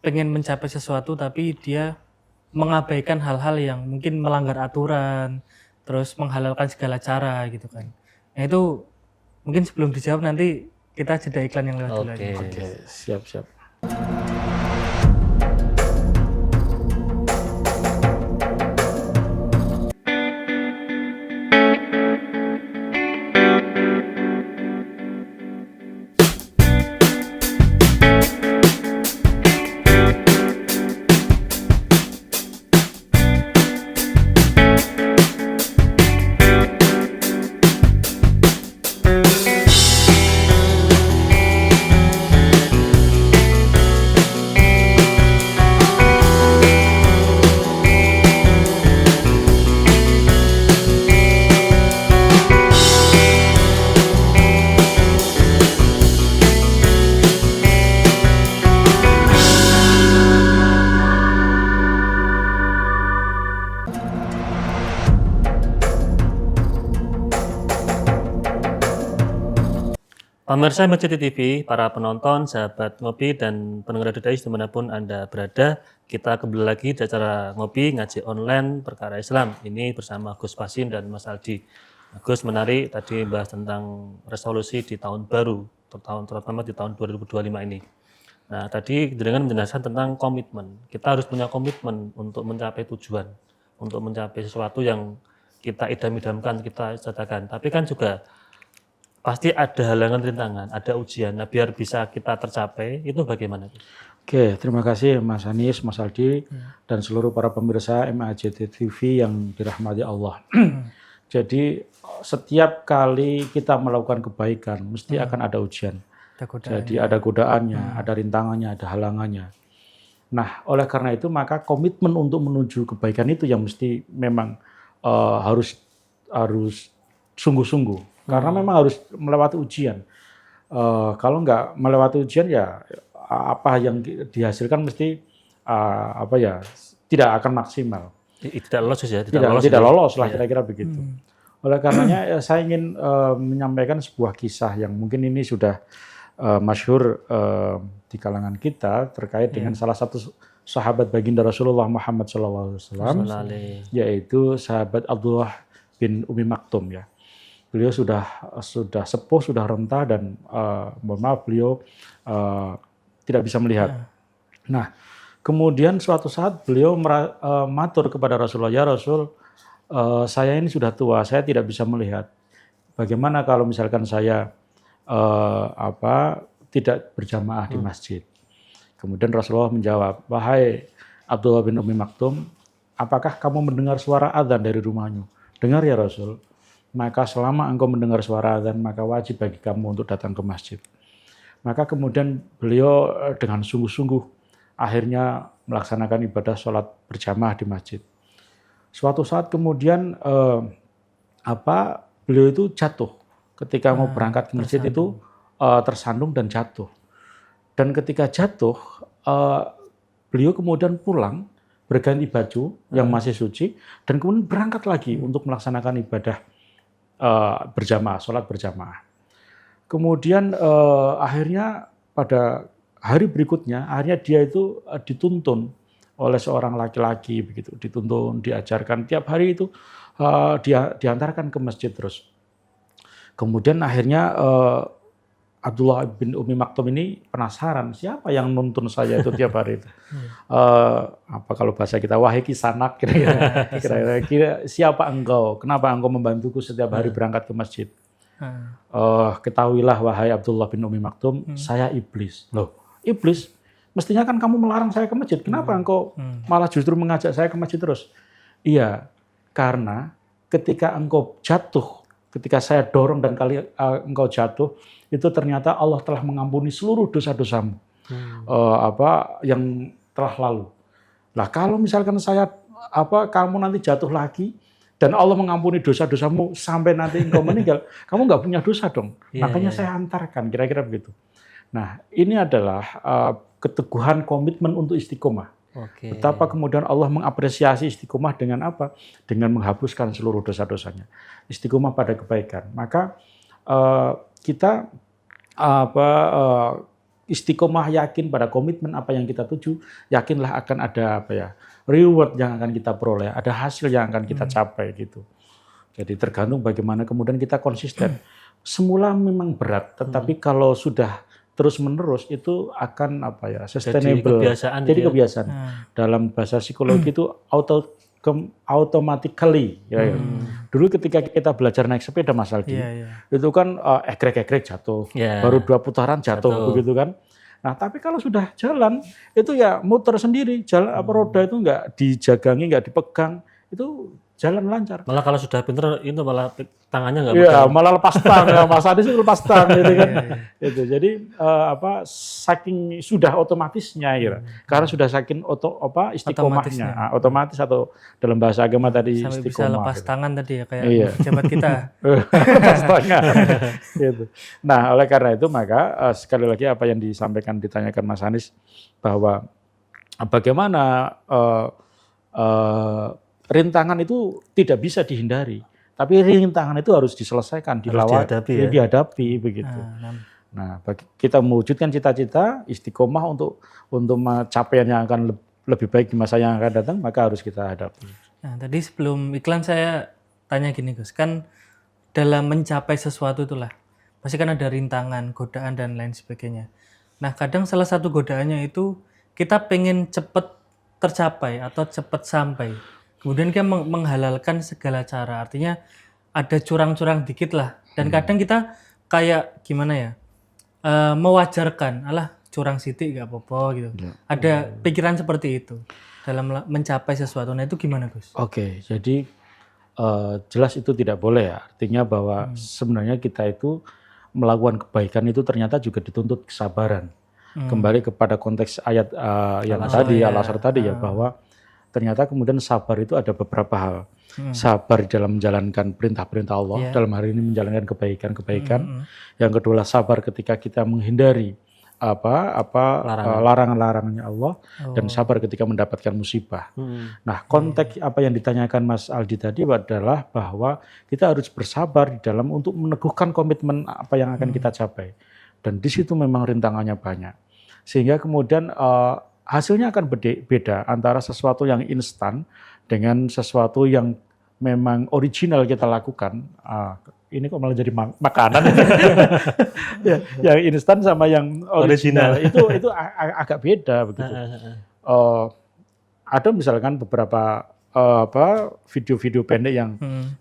pengen mencapai sesuatu tapi dia mengabaikan hal-hal yang mungkin melanggar aturan, terus menghalalkan segala cara gitu kan. Nah itu mungkin sebelum dijawab nanti kita jeda iklan yang lewat dulu aja. Oke, siap. Pemirsa MCT TV, para penonton, sahabat ngopi, dan pendengar Dais dimanapun Anda berada, kita kembali lagi di acara ngopi ngaji online perkara Islam. Ini bersama Gus Pasin dan Mas Aldi. Gus menarik tadi bahas tentang resolusi di tahun baru, terutama di tahun 2025 ini. Nah, tadi dengan menjelaskan tentang komitmen. Kita harus punya komitmen untuk mencapai tujuan, untuk mencapai sesuatu yang kita idam-idamkan, kita catakan. Tapi kan juga pasti ada halangan, rintangan, ada ujian. Nah, biar bisa kita tercapai, itu bagaimana? Oke, terima kasih Mas Anies, Mas Aldi, dan seluruh para pemirsa MAJT TV yang dirahmati Allah. Jadi, setiap kali kita melakukan kebaikan, mesti akan ada ujian. Jadi, ada godaannya, ada rintangannya, ada halangannya. Nah, oleh karena itu, maka komitmen untuk menuju kebaikan itu yang mesti memang harus sungguh-sungguh. Karena memang harus melewati ujian. Kalau nggak melewati ujian ya apa yang dihasilkan mesti tidak akan maksimal. Tidak lolos ya, Tidak lolos lah kira-kira begitu. Oleh karenanya saya ingin menyampaikan sebuah kisah yang mungkin ini sudah masyhur di kalangan kita terkait dengan salah satu sahabat baginda Rasulullah Muhammad SAW, yaitu sahabat Abdullah bin Umi Maktum ya. Beliau sudah sepuh, sudah renta dan mohon maaf beliau tidak bisa melihat. Nah, kemudian suatu saat beliau matur kepada Rasulullah, ya Rasul, saya ini sudah tua, saya tidak bisa melihat. Bagaimana kalau misalkan saya tidak berjamaah di masjid? Kemudian Rasulullah menjawab, wahai Abdullah bin Umi Maktum, apakah kamu mendengar suara adzan dari rumahmu? Dengar ya Rasul. Maka selama engkau mendengar suara adzan, maka wajib bagi kamu untuk datang ke masjid. Maka kemudian beliau dengan sungguh-sungguh akhirnya melaksanakan ibadah sholat berjamaah di masjid. Suatu saat kemudian beliau itu jatuh ketika mau berangkat ke masjid itu tersandung dan jatuh. Dan ketika jatuh, beliau kemudian pulang berganti baju yang masih suci dan kemudian berangkat lagi untuk melaksanakan ibadah berjamaah, sholat berjamaah. Kemudian akhirnya pada hari berikutnya, akhirnya dia itu dituntun oleh seorang laki-laki begitu, dituntun, diajarkan tiap hari itu diantarkan ke masjid terus. Kemudian akhirnya Abdullah bin Umi Maktum ini penasaran, siapa yang nuntun saya itu tiap hari itu? Kalau bahasa kita, wahai kisanak, kira-kira siapa engkau? Kenapa engkau membantuku setiap hari berangkat ke masjid? Ketahuilah wahai Abdullah bin Umi Maktum, saya iblis. Loh, iblis? Mestinya kan kamu melarang saya ke masjid. Kenapa engkau malah justru mengajak saya ke masjid terus? Iya, karena ketika engkau jatuh, ketika saya dorong dan engkau jatuh, itu ternyata Allah telah mengampuni seluruh dosa-dosamu yang telah lalu. Nah, kalau misalkan kamu nanti jatuh lagi dan Allah mengampuni dosa-dosamu sampai nanti engkau meninggal, kamu nggak punya dosa dong. Makanya saya antarkan, kira-kira begitu. Nah, ini adalah keteguhan komitmen untuk istiqomah. Betapa kemudian Allah mengapresiasi istiqomah dengan apa? Dengan menghapuskan seluruh dosa-dosanya. Istiqomah pada kebaikan. Maka kita istiqomah yakin pada komitmen apa yang kita tuju, yakinlah akan ada reward yang akan kita peroleh, ada hasil yang akan kita capai gitu. Jadi tergantung bagaimana kemudian kita konsisten. Semula memang berat, tetapi kalau sudah terus-menerus itu akan sustainable. Jadi kebiasaan. Dalam bahasa psikologi itu automatically. Dulu ketika kita belajar naik sepeda Mas Aldi, itu kan egrek-egrek jatuh, baru 2 putaran jatuh, begitu kan. Nah, tapi kalau sudah jalan, itu ya muter sendiri, roda itu nggak dijagangi, nggak dipegang, itu jalan lancar. Malah kalau sudah pinter, itu malah tangannya nggak pegang. Iya, malah lepas tang, Mas Adi itu lepas tang, gitu kan. Itu. Jadi saking sudah otomatisnya, karena sudah saking istiqomahnya, otomatis atau dalam bahasa agama tadi sampai istiqomah. Bisa lepas tangan tadi ya, kayak pejabat kita. Lepas tangan. Gitu. Nah, oleh karena itu maka sekali lagi apa yang ditanyakan Mas Anies bahwa bagaimana rintangan itu tidak bisa dihindari, tapi rintangan itu harus diselesaikan, dihadapi begitu. Nah, kita mewujudkan cita-cita istiqomah untuk mencapai yang akan lebih baik di masa yang akan datang, maka harus kita hadapi. Nah, tadi sebelum iklan saya tanya gini Gus, kan dalam mencapai sesuatu itulah pasti kan ada rintangan, godaan dan lain sebagainya. Nah, kadang salah satu godaannya itu kita pengen cepat tercapai atau cepat sampai. Kemudian kita menghalalkan segala cara, artinya ada curang-curang dikit lah. Dan kadang kita kayak gimana ya, mewajarkan, alah curang sidik gak apa-apa gitu. Ada pikiran seperti itu dalam mencapai sesuatu. Nah itu gimana Gus? Oke, jadi jelas itu tidak boleh ya. Artinya bahwa sebenarnya kita itu melakukan kebaikan itu ternyata juga dituntut kesabaran. Kembali kepada konteks ayat yang tadi, Al-Asr tadi ya, bahwa ternyata kemudian sabar itu ada beberapa hal. Sabar dalam menjalankan perintah-perintah Allah, dalam hari ini menjalankan kebaikan-kebaikan. Yang kedua sabar ketika kita menghindari larangan-larangannya Allah dan sabar ketika mendapatkan musibah. Nah, konteks apa yang ditanyakan Mas Aldi tadi adalah bahwa kita harus bersabar di dalam untuk meneguhkan komitmen apa yang akan kita capai. Dan di situ memang rintangannya banyak. Sehingga kemudian hasilnya akan beda antara sesuatu yang instan dengan sesuatu yang memang original kita lakukan. Ini kok malah jadi makanan. Ya, yang instan sama yang original itu agak beda begitu. Ada misalkan beberapa video-video pendek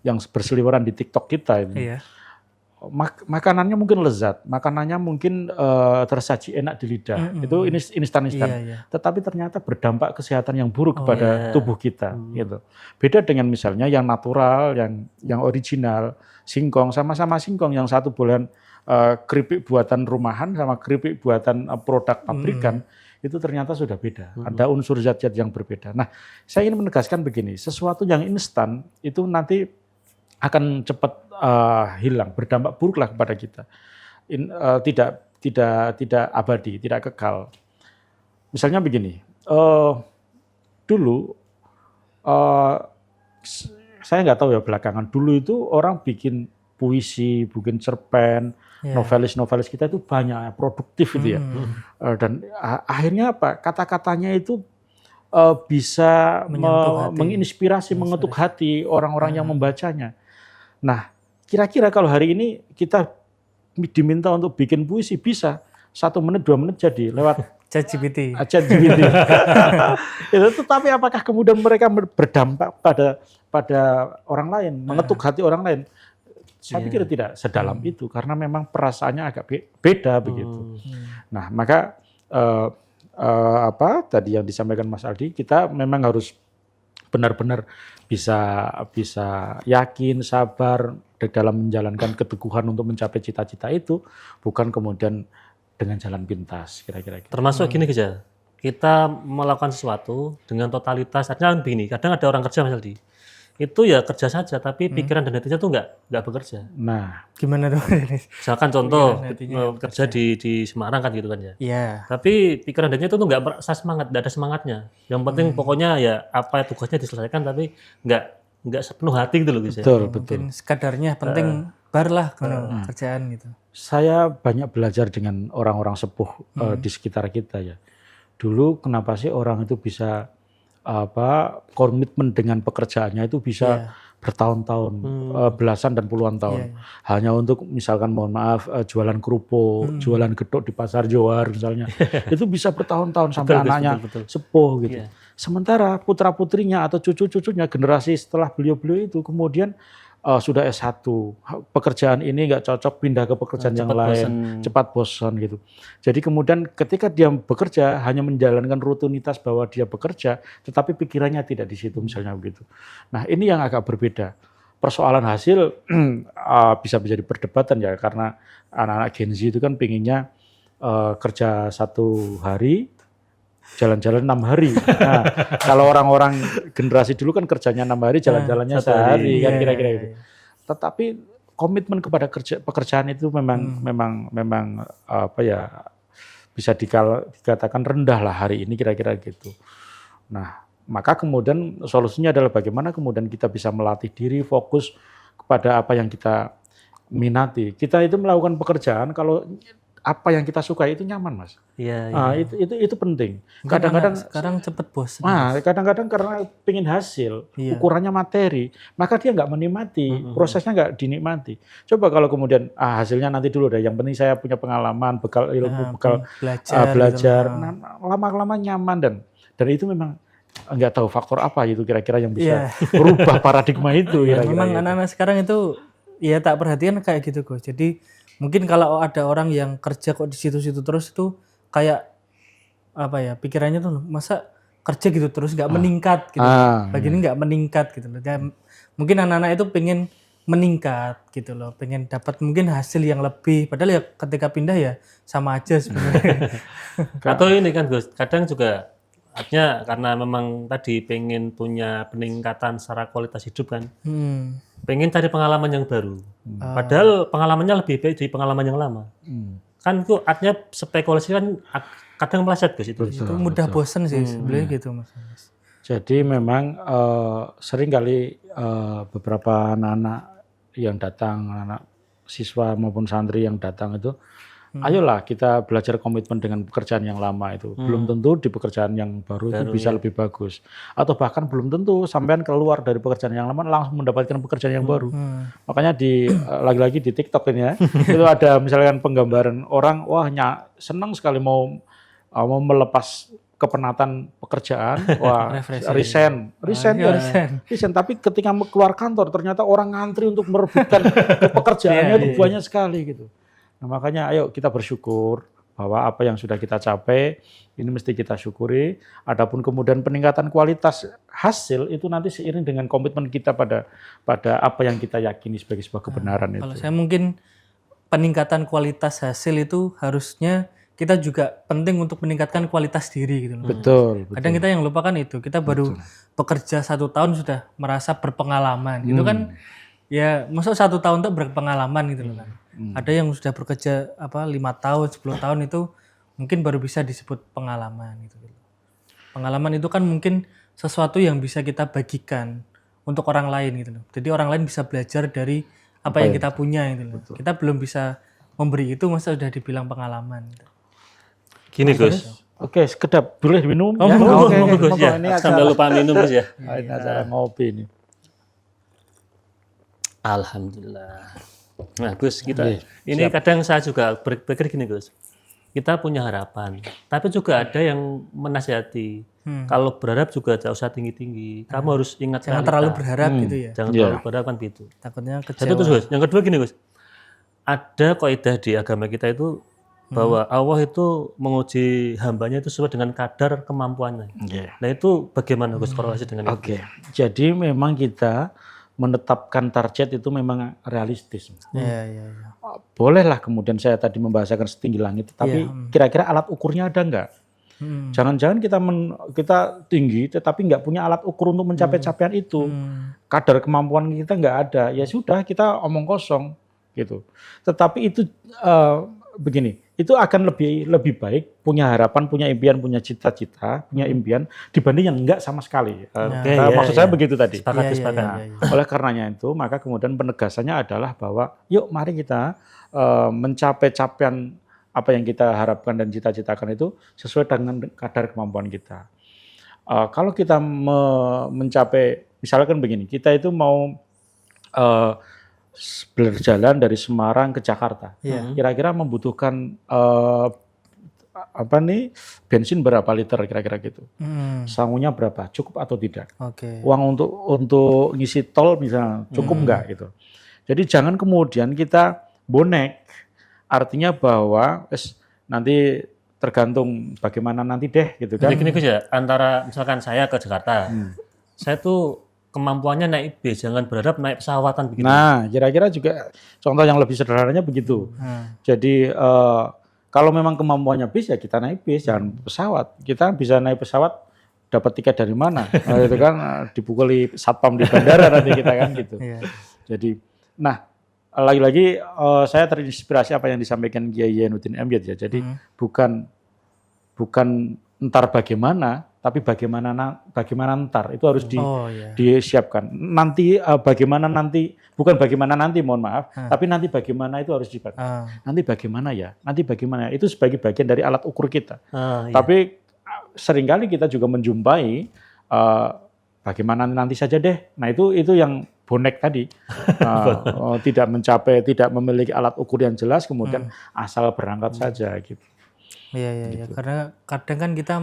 yang berseliweran di TikTok kita ini. Iya. Makanannya mungkin lezat, makanannya mungkin tersaji enak di lidah. Itu instan-instan. Iya. Tetapi ternyata berdampak kesehatan yang buruk kepada tubuh kita gitu. Beda dengan misalnya yang natural, yang original, singkong, sama-sama singkong, yang satu bulan keripik buatan rumahan sama keripik buatan produk pabrikan, itu ternyata sudah beda. Ada unsur zat-zat yang berbeda. Nah, saya ingin menegaskan begini, sesuatu yang instan itu nanti akan cepat hilang, berdampak buruklah kepada kita. Tidak abadi, tidak kekal. Misalnya begini, dulu saya nggak tahu ya belakangan, dulu itu orang bikin puisi, bikin cerpen, novelis kita itu banyak, produktif itu ya. Dan akhirnya apa? Kata-katanya itu bisa menginspirasi, mengetuk hati orang-orang yang membacanya. Nah, kira-kira kalau hari ini kita diminta untuk bikin puisi, bisa 1 menit, 2 menit jadi lewat ChatGPT. Tetapi apakah kemudian mereka berdampak pada orang lain, mengetuk hati orang lain? Saya pikir tidak sedalam itu, karena memang perasaannya agak beda begitu. Nah, maka tadi yang disampaikan Mas Aldi, kita memang harus benar-benar bisa yakin, sabar dalam menjalankan keteguhan untuk mencapai cita-cita itu, bukan kemudian dengan jalan pintas, kira-kira gitu. Termasuk gini Geja, kita melakukan sesuatu dengan totalitas, artinya begini, kadang ada orang kerja Mas Aldi, itu ya kerja saja, tapi pikiran dan hatinya tuh nggak bekerja. Nah, Gimana dong? Misalkan contoh, kerja di Semarang kan gitu kan ya. Iya. Tapi pikiran dan hatinya itu tuh nggak semangat, nggak ada semangatnya. Yang penting pokoknya ya apa tugasnya diselesaikan, tapi nggak sepenuh hati gitu loh Geja. betul. Mungkin sekadarnya penting bar lah kerjaan gitu. Saya banyak belajar dengan orang-orang sepuh di sekitar kita ya. Dulu kenapa sih orang itu bisa komitmen dengan pekerjaannya itu bisa bertahun-tahun, belasan dan puluhan tahun. Hanya untuk misalkan mohon maaf jualan kerupuk, jualan gedok di pasar Johar misalnya. Itu bisa bertahun-tahun sampai anaknya sepuh gitu. Sementara putra-putrinya atau cucu-cucunya generasi setelah beliau-beliau itu kemudian sudah S1, pekerjaan ini nggak cocok, pindah ke pekerjaan yang lain, cepat bosan gitu. Jadi kemudian ketika dia bekerja hanya menjalankan rutinitas bahwa dia bekerja, tetapi pikirannya tidak di situ misalnya begitu. Nah ini yang agak berbeda. Persoalan hasil bisa menjadi perdebatan ya, karena anak-anak Gen Z itu kan pinginnya kerja 1 hari, jalan-jalan 6 hari. Nah, kalau orang-orang generasi dulu kan kerjanya 6 hari, jalan-jalannya sehari, kan kira-kira gitu. Tetapi komitmen kepada pekerjaan itu memang bisa dikatakan rendah lah hari ini, kira-kira gitu. Nah, maka kemudian solusinya adalah bagaimana kemudian kita bisa melatih diri fokus kepada apa yang kita minati. Kita itu melakukan pekerjaan kalau apa yang kita suka itu nyaman, Mas. Iya. Itu penting. Kadang-kadang sekarang cepet bosan. Kadang-kadang karena pengen hasil, ukurannya materi, maka dia nggak menikmati, prosesnya nggak dinikmati. Coba kalau kemudian hasilnya nanti dulu deh. Yang penting saya punya pengalaman, bekal ilmu, bekal belajar. Nah, lama-lama nyaman dan itu memang nggak tahu faktor apa itu kira-kira yang bisa merubah paradigma itu. Memang anak-anak sekarang itu ya tak perhatian kayak gitu kok. Jadi mungkin kalau ada orang yang kerja kok di situ-situ terus itu kayak apa ya, pikirannya tuh masa kerja gitu terus nggak meningkat gitu. Begini nggak meningkat gitu loh. Dan mungkin anak-anak itu pengen meningkat gitu loh, pengen dapat mungkin hasil yang lebih. Padahal ya ketika pindah ya sama aja sebenarnya. Atau ini kan Gus, kadang juga artinya karena memang tadi pengen punya peningkatan secara kualitas hidup kan. Pengen cari pengalaman yang baru. Padahal pengalamannya lebih baik dari pengalaman yang lama. Kan itu artinya spekulasi kan kadang meleset Gus itu. Itu mudah bosen sih sebenarnya gitu Mas Anies. Jadi memang sering kali beberapa anak-anak yang datang, anak siswa maupun santri yang datang itu, ayolah kita belajar komitmen dengan pekerjaan yang lama itu. Belum tentu di pekerjaan yang baru itu bisa lebih bagus. Atau bahkan belum tentu sampean keluar dari pekerjaan yang lama langsung mendapatkan pekerjaan yang baru. Makanya lagi-lagi di TikTok ini ya, itu ada misalkan penggambaran orang, wah senang sekali mau melepas kepenatan pekerjaan, wah resign, tapi ketika keluar kantor ternyata orang ngantri untuk merebutkan pekerjaannya itu banyak sekali gitu. Nah makanya ayo kita bersyukur bahwa apa yang sudah kita capai ini mesti kita syukuri. Adapun kemudian peningkatan kualitas hasil itu nanti seiring dengan komitmen kita pada apa yang kita yakini sebagai sebuah kebenaran itu. Kalau saya mungkin peningkatan kualitas hasil itu harusnya kita juga penting untuk meningkatkan kualitas diri gitu loh. Betul. Kadang kita yang lupakan itu, kita baru bekerja 1 tahun sudah merasa berpengalaman. Itu kan ya masuk 1 tahun untuk berpengalaman gitu loh kan. Ada yang sudah bekerja 5 tahun, 10 tahun itu mungkin baru bisa disebut pengalaman gitu. Pengalaman itu kan mungkin sesuatu yang bisa kita bagikan untuk orang lain gitu loh. Jadi orang lain bisa belajar dari apa yang kita punya gitu loh. Kita belum bisa memberi itu masa sudah dibilang pengalaman gitu. Gini Gus. Oke, sekedap boleh minum Oh, ya. monggo Gus ya. Ini Sampai lupa minum Gus ya. Ini acara ngopi ini. Alhamdulillah. Nah Gus, ini kadang saya juga berpikir gini Gus. Kita punya harapan, tapi juga ada yang menasihati. Kalau berharap juga tidak usah tinggi-tinggi. Kamu harus ingat Jangan terlalu berharap gitu ya. Jangan terlalu berharap kan gitu. Takutnya Satu kecewa. terus Gus. Yang kedua gini Gus. Ada kaidah di agama kita itu bahwa Allah itu menguji hambanya itu sesuai dengan kadar kemampuannya. Nah itu bagaimana Gus korelasi dengan itu? Oke. Jadi memang kita menetapkan target itu memang realistis. Iya. Bolehlah kemudian saya tadi membahasakan setinggi langit, tapi kira-kira alat ukurnya ada nggak? Jangan-jangan kita tinggi tetapi nggak punya alat ukur untuk mencapai capaian itu. Kadar kemampuan kita nggak ada, ya sudah kita omong kosong gitu. Tetapi itu begini, itu akan lebih baik punya harapan, punya impian, punya cita-cita, punya impian dibanding yang enggak sama sekali. Maksud saya begitu tadi. Sepakat. Oleh karenanya itu, maka kemudian penegasannya adalah bahwa yuk mari kita mencapai capaian apa yang kita harapkan dan cita-citakan itu sesuai dengan kadar kemampuan kita. Kalau kita mencapai, misalkan begini, kita itu mau berjalan dari Semarang ke Jakarta, kira-kira membutuhkan bensin berapa liter kira-kira gitu, sangunya berapa, cukup atau tidak, uang untuk ngisi tol misalnya cukup nggak gitu. Jadi jangan kemudian kita bonek, artinya bahwa nanti tergantung bagaimana nanti deh gitu kan. Jadi gini Gus ya, antara misalkan saya ke Jakarta, saya tuh kemampuannya naik bis, jangan berharap naik pesawatan begitu. Nah, kira-kira juga contoh yang lebih sederhananya begitu. Jadi kalau memang kemampuannya bis ya kita naik bis, jangan pesawat. Kita bisa naik pesawat dapat tiket dari mana? Itu kan dipukuli satpam di bandara nanti kita kan gitu. Jadi, nah lagi-lagi saya terinspirasi apa yang disampaikan Kiai Zainuddin Amjad ya. Jadi bukan entar bagaimana, tapi bagaimana ntar itu harus disiapkan. Nanti bagaimana nanti, bukan bagaimana nanti, mohon maaf, tapi nanti bagaimana itu harus disiapkan. Nanti bagaimana ya? Nanti bagaimana? Itu sebagai bagian dari alat ukur kita. Tapi seringkali kita juga menjumpai bagaimana nanti saja deh. Nah itu yang bonek tadi, tidak mencapai, tidak memiliki alat ukur yang jelas, kemudian asal berangkat saja gitu. Iya, karena kadang kan kita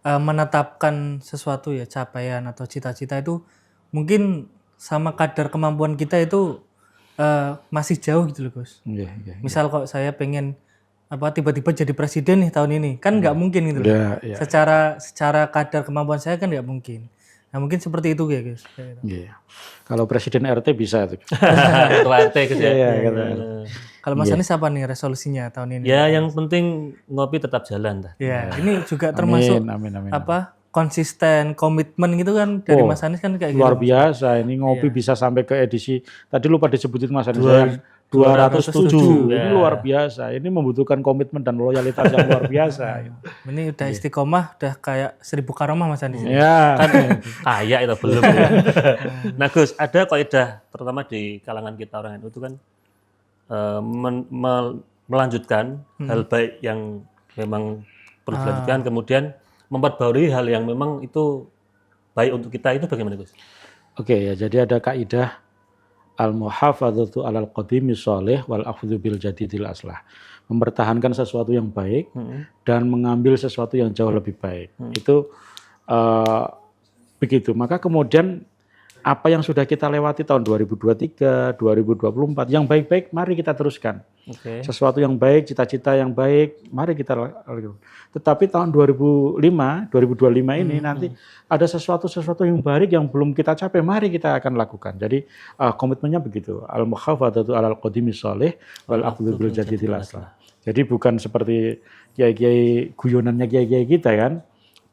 menetapkan sesuatu ya, capaian atau cita-cita itu mungkin sama kadar kemampuan kita itu masih jauh gitu loh Gus. Misal kok saya pengen tiba-tiba jadi presiden nih tahun ini, kan nggak mungkin gitu loh. Secara kadar kemampuan saya kan nggak mungkin. Nah mungkin seperti itu ya Gus. Kalau presiden RT bisa tuh. Ketua RT Gus ya. Kalau Mas Anies apa nih resolusinya tahun ini? Ya yang penting ngopi tetap jalan. Ya, ini juga termasuk konsisten, komitmen gitu kan dari Mas Anies kan kayak luar biasa. Ini ngopi bisa sampai ke edisi, tadi lupa disebutin Mas Anies, yang 207. Ya. Ini luar biasa. Ini membutuhkan komitmen dan loyalitas yang luar biasa. Ini udah istiqomah, udah kayak 1000 karomah Mas Andi. Ya. Kan kaya itu belum ya. Nah Gus, ada kaidah terutama di kalangan kita orang NU itu kan melanjutkan hal baik yang memang perlu dilanjutkan, kemudian memperbarui hal yang memang itu baik untuk kita, itu bagaimana Gus? Oke ya, jadi ada kaidah al-muhafadzatu 'alal qadimi shalih wal akhdhu bil jadidil aslah. Mempertahankan sesuatu yang baik dan mengambil sesuatu yang jauh lebih baik. Itu begitu. Maka kemudian apa yang sudah kita lewati tahun 2023, 2024, yang baik-baik mari kita teruskan. Oke. Sesuatu yang baik, cita-cita yang baik, mari kita lakukan. Tetapi tahun 2025 ini nanti ada sesuatu yang baik yang belum kita capai, mari kita akan lakukan. Jadi komitmennya begitu. Al-muhafadzatu 'alal qadimi shalih wal akhdhu bil jadidil aslah. Jadi bukan seperti kiai-kiai guyonannya kiai-kiai kita kan,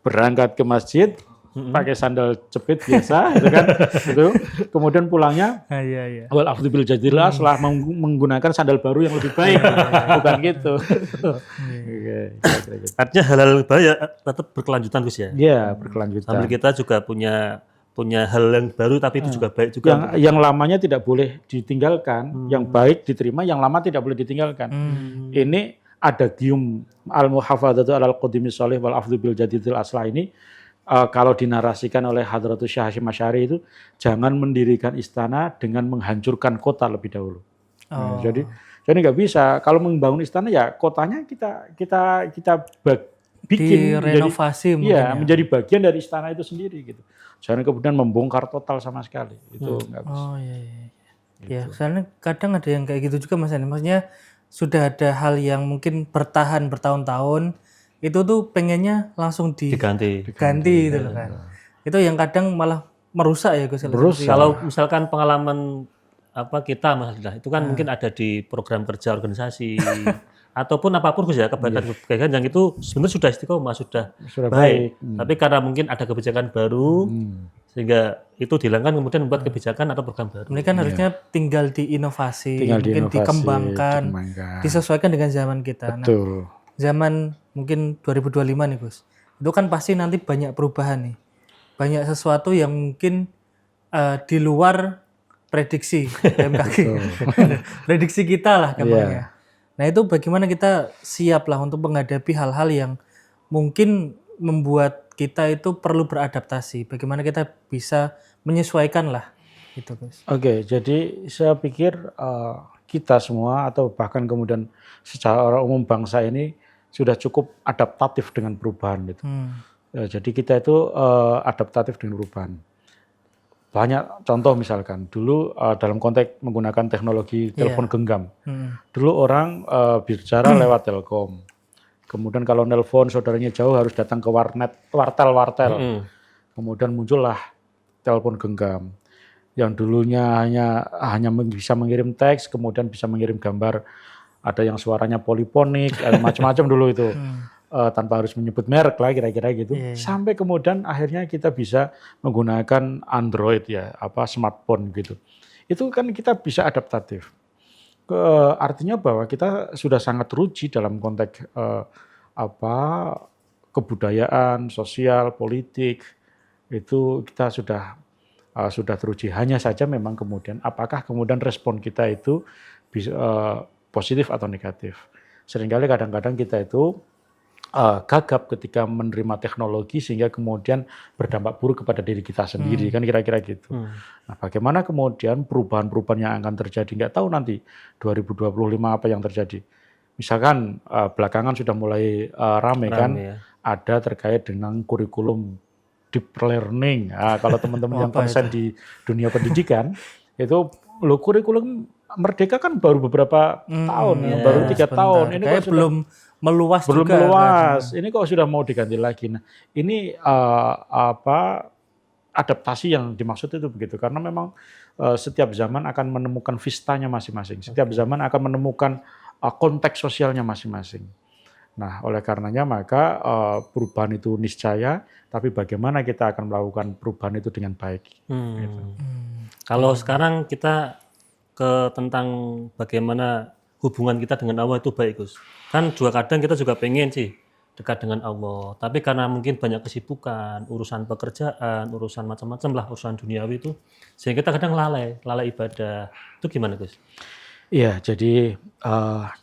berangkat ke masjid pakai sandal jepit biasa gitu kan, gitu. Kemudian pulangnya Iya. wal akhdhu bil jadidil aslah, menggunakan sandal baru yang lebih baik. Bukan gitu. Oke, kira-kira gitu. Artinya hal-hal baik ya tetap berkelanjutan Gus ya. Ya, berkelanjutan. Sambil kita juga punya hal yang baru tapi itu juga baik juga. Yang lamanya tidak boleh ditinggalkan, yang baik diterima, yang lama tidak boleh ditinggalkan. Ini ada gium al-muhafadzatu 'alal qadimi shalih wal akhdhu bil jadidil aslah ini. Kalau dinarasikan oleh Hadratus Syekh Hasyim Asy'ari itu, jangan mendirikan istana dengan menghancurkan kota lebih dahulu. Nah, jadi nggak bisa. Kalau membangun istana ya kotanya kita bikin direnovasi menjadi bagian dari istana itu sendiri gitu. Jangan kemudian membongkar total sama sekali. Itu nggak bisa. Oh iya. Ya, soalnya kadang ada yang kayak gitu juga Mas Andi. Maksudnya sudah ada hal yang mungkin bertahan bertahun-tahun, itu tuh pengennya langsung diganti gitu loh kan. Itu yang kadang malah merusak ya Gus. Kalau misalkan pengalaman kita Mas Alhamdulillah, itu kan mungkin ada di program kerja organisasi ataupun apapun Gus ya, kebaikan yang itu sebenarnya sudah istiqomah, sudah baik. Tapi karena mungkin ada kebijakan baru sehingga itu dihilangkan, kemudian membuat kebijakan atau program baru. Ini kan harusnya tinggal diinovasi, mungkin dikembangkan, disesuaikan dengan zaman kita. Betul. Nah, zaman mungkin 2025 nih Gus, itu kan pasti nanti banyak perubahan nih, banyak sesuatu yang mungkin di luar prediksi BMKG, prediksi kita lah gampangnya. Nah itu bagaimana kita siap lah untuk menghadapi hal-hal yang mungkin membuat kita itu perlu beradaptasi, bagaimana kita bisa menyesuaikan lah itu Gus. Oke, jadi saya pikir kita semua atau bahkan kemudian secara umum bangsa ini sudah cukup adaptatif dengan perubahan gitu. Jadi kita itu adaptatif dengan perubahan. Banyak contoh misalkan dulu dalam konteks menggunakan teknologi telepon genggam. Dulu orang bicara lewat telkom. Kemudian kalau nelpon saudaranya jauh harus datang ke wartel. Kemudian muncullah telepon genggam. Yang dulunya hanya bisa mengirim teks, kemudian bisa mengirim gambar. Ada yang suaranya poliponik, macam-macam dulu itu. Tanpa harus menyebut merek lah kira-kira gitu. Sampai kemudian akhirnya kita bisa menggunakan Android ya, smartphone gitu. Itu kan kita bisa adaptatif. Artinya bahwa kita sudah sangat teruji dalam konteks kebudayaan, sosial, politik. Itu kita sudah teruji. Hanya saja memang kemudian apakah kemudian respon kita itu bisa positif atau negatif. Seringkali kadang-kadang kita itu gagap ketika menerima teknologi sehingga kemudian berdampak buruk kepada diri kita sendiri, kan kira-kira gitu. Nah, bagaimana kemudian perubahan-perubahan yang akan terjadi, nggak tahu nanti 2025 apa yang terjadi. Misalkan belakangan sudah mulai rame kan, ada terkait dengan kurikulum deep learning. Nah, kalau teman-teman yang konsen di dunia pendidikan, itu kurikulum Merdeka kan baru beberapa tahun, baru 3 tahun. Ini kok belum meluas belum juga. Meluas. Ini kok sudah mau diganti lagi. Nah, ini adaptasi yang dimaksud itu begitu. Karena memang setiap zaman akan menemukan vistanya masing-masing. Setiap zaman akan menemukan konteks sosialnya masing-masing. Nah, oleh karenanya maka perubahan itu niscaya, tapi bagaimana kita akan melakukan perubahan itu dengan baik. Gitu. Kalau sekarang kita tentang bagaimana hubungan kita dengan Allah itu baik, Gus. Kan kadang kita juga pengen sih dekat dengan Allah, tapi karena mungkin banyak kesibukan, urusan pekerjaan, urusan macam-macam lah, urusan duniawi itu, sehingga kita kadang lalai ibadah. Itu gimana, Gus? Iya, jadi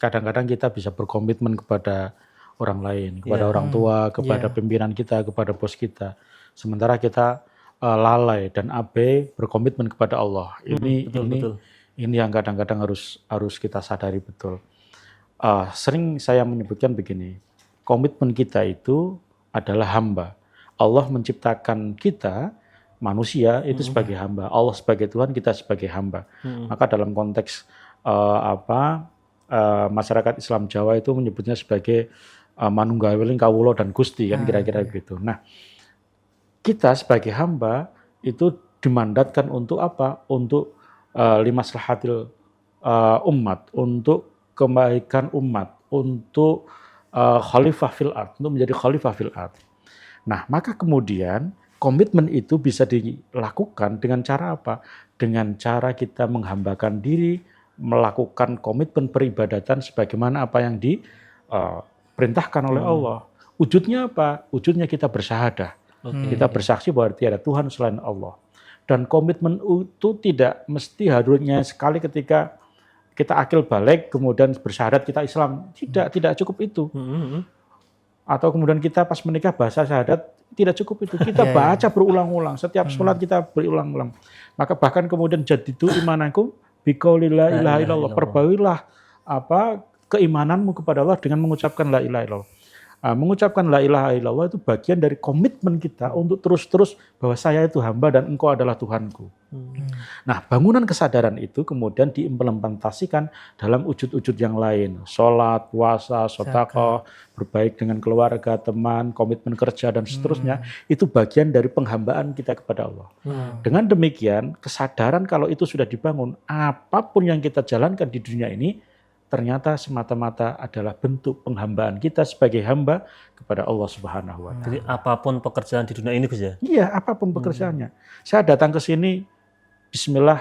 kadang-kadang kita bisa berkomitmen kepada orang lain, kepada orang tua, kepada pimpinan kita, kepada bos kita. Sementara kita lalai dan abai berkomitmen kepada Allah. Betul. Ini yang kadang-kadang harus kita sadari betul. Sering saya menyebutkan begini, komitmen kita itu adalah hamba. Allah menciptakan kita manusia itu sebagai hamba, Allah sebagai Tuhan, kita sebagai hamba. Maka dalam konteks masyarakat Islam Jawa itu menyebutnya sebagai manunggaling kawula dan gusti kan kira-kira begitu. Nah, kita sebagai hamba itu dimandatkan untuk apa? Untuk limaslahatil umat, untuk kebaikan umat, untuk khalifah fil ard, untuk menjadi khalifah fil ard. Nah, maka kemudian komitmen itu bisa dilakukan dengan cara apa? Dengan cara kita menghambakan diri, melakukan komitmen peribadatan sebagaimana apa yang diperintahkan oleh Allah. Wujudnya apa? Wujudnya kita bersyahadah. Kita bersaksi bahwa tiada Tuhan selain Allah. Dan komitmen itu tidak mesti harusnya sekali ketika kita akil balik kemudian bersyahadat kita Islam. Tidak cukup itu. Atau kemudian kita pas menikah bahasa syahadat, tidak cukup itu. Kita baca berulang-ulang, setiap sholat kita berulang-ulang. Maka bahkan kemudian jadidu imanakum biqauli la ilaha illallah. Perbaikilah keimananmu kepada Allah dengan mengucapkan la ilaha illallah. Mengucapkan la ilaha illallah itu bagian dari komitmen kita untuk terus-terus bahwa saya itu hamba dan engkau adalah Tuhanku. Nah, bangunan kesadaran itu kemudian diimplementasikan dalam wujud-wujud yang lain. Sholat, puasa, sedekah, berbaik dengan keluarga, teman, komitmen kerja, dan seterusnya. Itu bagian dari penghambaan kita kepada Allah. Dengan demikian, kesadaran kalau itu sudah dibangun, apapun yang kita jalankan di dunia ini, ternyata semata-mata adalah bentuk penghambaan kita sebagai hamba kepada Allah Subhanahu wa Ta'ala. Jadi apapun pekerjaan di dunia ini, Gus ya? Iya, apapun pekerjaannya. Saya datang ke sini, bismillah,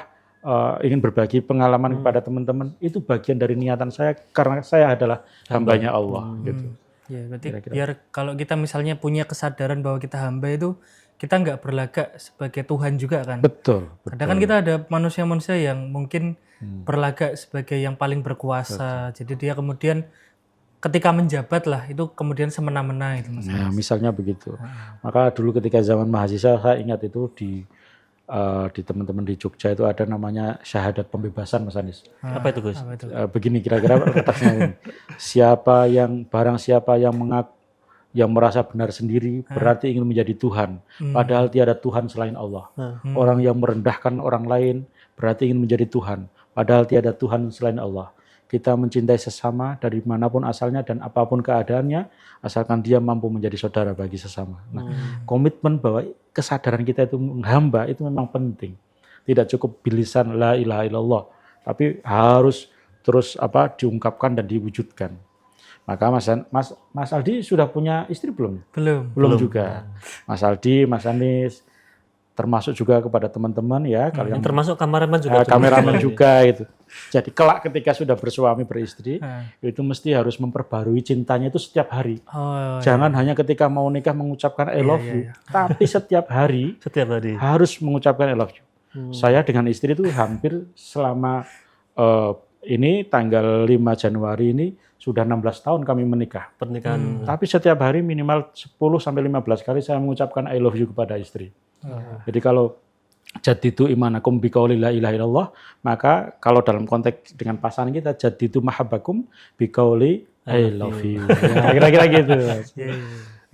ingin berbagi pengalaman kepada teman-teman, itu bagian dari niatan saya karena saya adalah hambanya Allah. Gitu. Ya, berarti biar kalau kita misalnya punya kesadaran bahwa kita hamba itu, kita nggak berlagak sebagai Tuhan juga kan. Betul. Kadang kan kita ada manusia-manusia yang mungkin berlagak sebagai yang paling berkuasa. Jadi dia kemudian ketika menjabat lah itu kemudian semena-mena itu Mas. Nah, misalnya begitu. Maka dulu ketika zaman mahasiswa saya ingat itu di teman-teman di Jogja itu ada namanya syahadat pembebasan Mas Anies. Apa itu, Gus? Begini kira-kira letaknya ini. Barang siapa yang merasa benar sendiri berarti ingin menjadi Tuhan. Padahal tiada Tuhan selain Allah. Orang yang merendahkan orang lain berarti ingin menjadi Tuhan. Padahal tiada Tuhan selain Allah. Kita mencintai sesama dari manapun asalnya dan apapun keadaannya, asalkan dia mampu menjadi saudara bagi sesama. Nah, komitmen bahwa kesadaran kita itu menghamba itu memang penting. Tidak cukup bilisan la ilaha illallah, tapi harus terus diungkapkan dan diwujudkan. Maka Mas Aldi sudah punya istri belum? Belum juga. Mas Aldi, Mas Anies, termasuk juga kepada teman-teman ya kalian. Termasuk kameramen juga. Kameramen juga itu. Jadi kelak ketika sudah bersuami beristri, itu mesti harus memperbarui cintanya itu setiap hari. Jangan hanya ketika mau nikah mengucapkan I love you, tapi setiap hari harus mengucapkan I love you. Saya dengan istri itu hampir selama ini tanggal 5 Januari ini sudah 16 tahun kami menikah. Pernikahan. Tapi setiap hari minimal 10 sampai 15 kali saya mengucapkan I love you kepada istri. Jadi kalau jadidu imanakum biqauli la ilaha illallah, maka kalau dalam konteks dengan pasangan kita jadidu mahabbakum biqauli I love you. Ya, kira-kira gitu.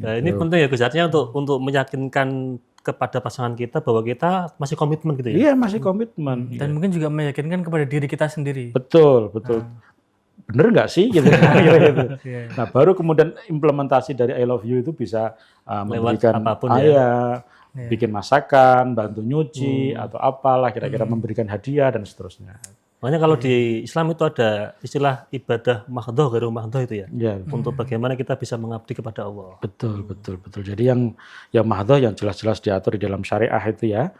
Nah, ini penting ya Gus, artinya untuk meyakinkan kepada pasangan kita bahwa kita masih komitmen gitu ya. Iya, masih komitmen. Dan mungkin juga meyakinkan kepada diri kita sendiri. Betul. Bener nggak sih gitu. Nah, baru kemudian implementasi dari I love you itu bisa memberikan bikin masakan, bantu nyuci atau apalah kira-kira memberikan hadiah dan seterusnya. Makanya kalau di Islam itu ada istilah ibadah mahdhah ghairu mahdhah itu ya. Untuk bagaimana kita bisa mengabdi kepada Allah. Betul. Jadi yang mahdhah yang jelas-jelas diatur di dalam syariah itu ya.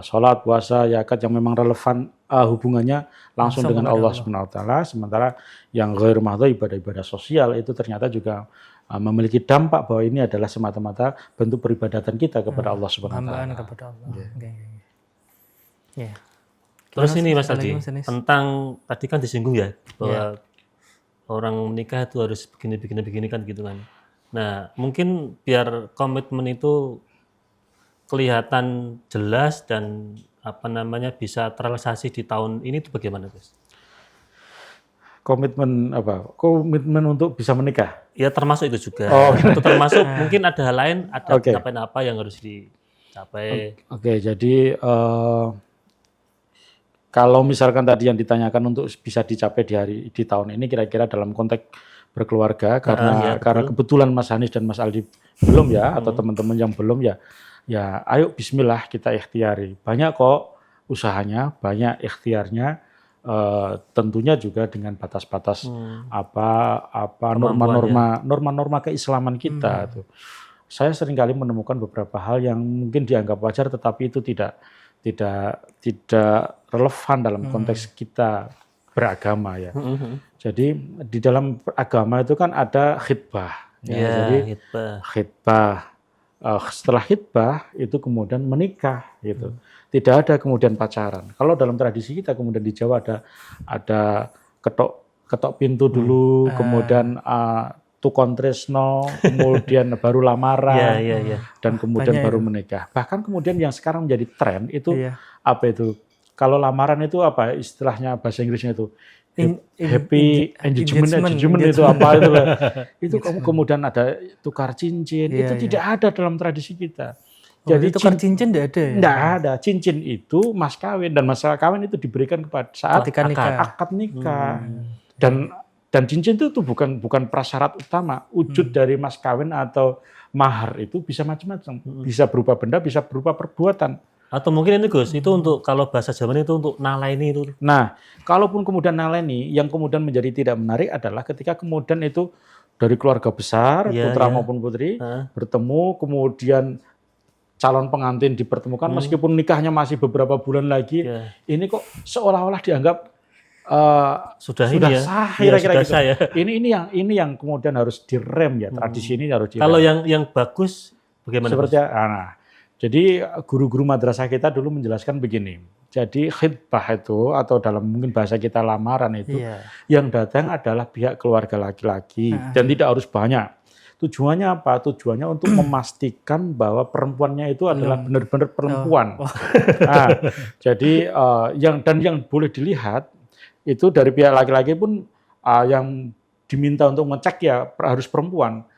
sholat, puasa, zakat yang memang relevan hubungannya langsung dengan kepada Allah Subhanahu wa taala. Sementara yang ghair mahdhu ibadah-ibadah sosial itu ternyata juga memiliki dampak bahwa ini adalah semata-mata bentuk peribadatan kita kepada Allah Subhanahu wa hambaan taala. kepada Allah. Oke. Ya. Terus Gimana, ini Sis? Mas Ada Adi, lagi, Mas Anis? tentang tadi kan disinggung ya bahwa orang menikah itu harus begini kan gitu kan. Nah, mungkin biar komitmen itu kelihatan jelas dan bisa terrealisasi di tahun ini itu bagaimana, Gus? Komitmen apa? Komitmen untuk bisa menikah. Ya termasuk itu juga. Oh. Itu termasuk mungkin ada hal lain, ada Oke. pencapaian apa yang harus dicapai. Oke, jadi kalau misalkan tadi yang ditanyakan untuk bisa dicapai di tahun ini kira-kira dalam konteks berkeluarga karena kebetulan Mas Hanis dan Mas Aldi belum ya atau teman-teman yang belum ya ayo bismillah kita ikhtiari. Banyak kok usahanya, banyak ikhtiarnya, tentunya juga dengan batas-batas norma-norma keislaman kita tuh. Saya seringkali menemukan beberapa hal yang mungkin dianggap wajar tetapi itu tidak relevan dalam konteks kita beragama ya. Jadi di dalam agama itu kan ada khitbah. Jadi khitbah. Setelah khitbah itu kemudian menikah gitu. Tidak ada kemudian pacaran. Kalau dalam tradisi kita kemudian di Jawa ada ketok pintu dulu, kemudian tukon tresno, kemudian baru lamaran, dan kemudian baru menikah. Bahkan kemudian yang sekarang menjadi tren itu apa itu? Kalau lamaran itu apa istilahnya bahasa Inggrisnya itu? Happy engagement itu apa itu lah. Itu kemudian ada tukar cincin, itu tidak ada dalam tradisi kita. Jadi tukar cincin tidak ada ya? Tidak ada. Cincin itu mas kawin dan mas kawin itu diberikan pada saat akad nikah. Dan cincin itu bukan prasyarat utama. Wujud dari mas kawin atau mahar itu bisa macam-macam. Bisa berupa benda, bisa berupa perbuatan. Atau mungkin ini Gus, itu untuk kalau bahasa Jawa itu untuk nalaini itu. Nah, kalaupun kemudian nalaini, yang kemudian menjadi tidak menarik adalah ketika kemudian itu dari keluarga besar, putra maupun putri, bertemu, kemudian calon pengantin dipertemukan, meskipun nikahnya masih beberapa bulan lagi, ini kok seolah-olah dianggap sudah sah, kira-kira gitu. Ini yang kemudian harus direm ya, tradisi ini harus direm. Kalau yang bagus bagaimana? Seperti jadi guru-guru madrasah kita dulu menjelaskan begini. Jadi khitbah itu atau dalam mungkin bahasa kita lamaran itu yang datang adalah pihak keluarga laki-laki dan tidak harus banyak. Tujuannya apa? Tujuannya untuk memastikan bahwa perempuannya itu adalah benar-benar perempuan. Jadi yang boleh dilihat itu dari pihak laki-laki pun yang diminta untuk ngecek ya harus perempuan.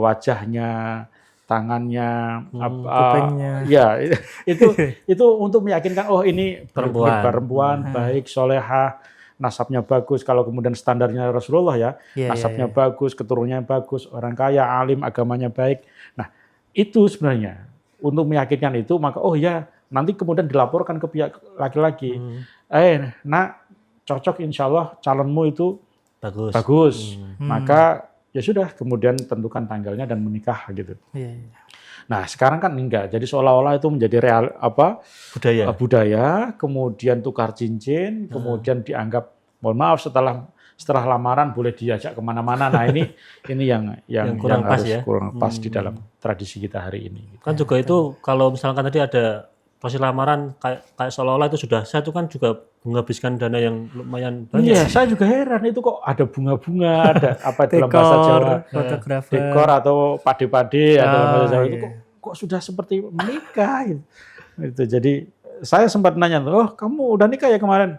Wajahnya, tangannya, kupingnya. Ya itu untuk meyakinkan ini perempuan baik, solehah, nasabnya bagus. Kalau kemudian standarnya Rasulullah ya, nasabnya bagus, keturunannya bagus, orang kaya, alim, agamanya baik. Nah itu sebenarnya untuk meyakinkan itu maka nanti kemudian dilaporkan ke pihak laki-laki. Nak cocok insya Allah calonmu itu bagus. Maka ya sudah, kemudian tentukan tanggalnya dan menikah gitu. Nah sekarang kan enggak, jadi seolah-olah itu menjadi budaya, kemudian tukar cincin, kemudian dianggap mohon maaf setelah lamaran boleh diajak kemana-mana. Nah ini yang kurang pas harus ya, kurang pas di dalam tradisi kita hari ini. Kan juga itu kalau misalkan tadi ada proses lamaran kayak seolah-olah itu sudah sah, itu kan juga menghabiskan dana yang lumayan banyak. Iya, saya juga heran itu kok ada bunga-bunga, ada apa dalam bahasa Jawa, dekor atau pade-pade dalam bahasa Jawa itu kok sudah seperti menikah gitu. Jadi saya sempat nanya, kamu udah nikah ya kemarin?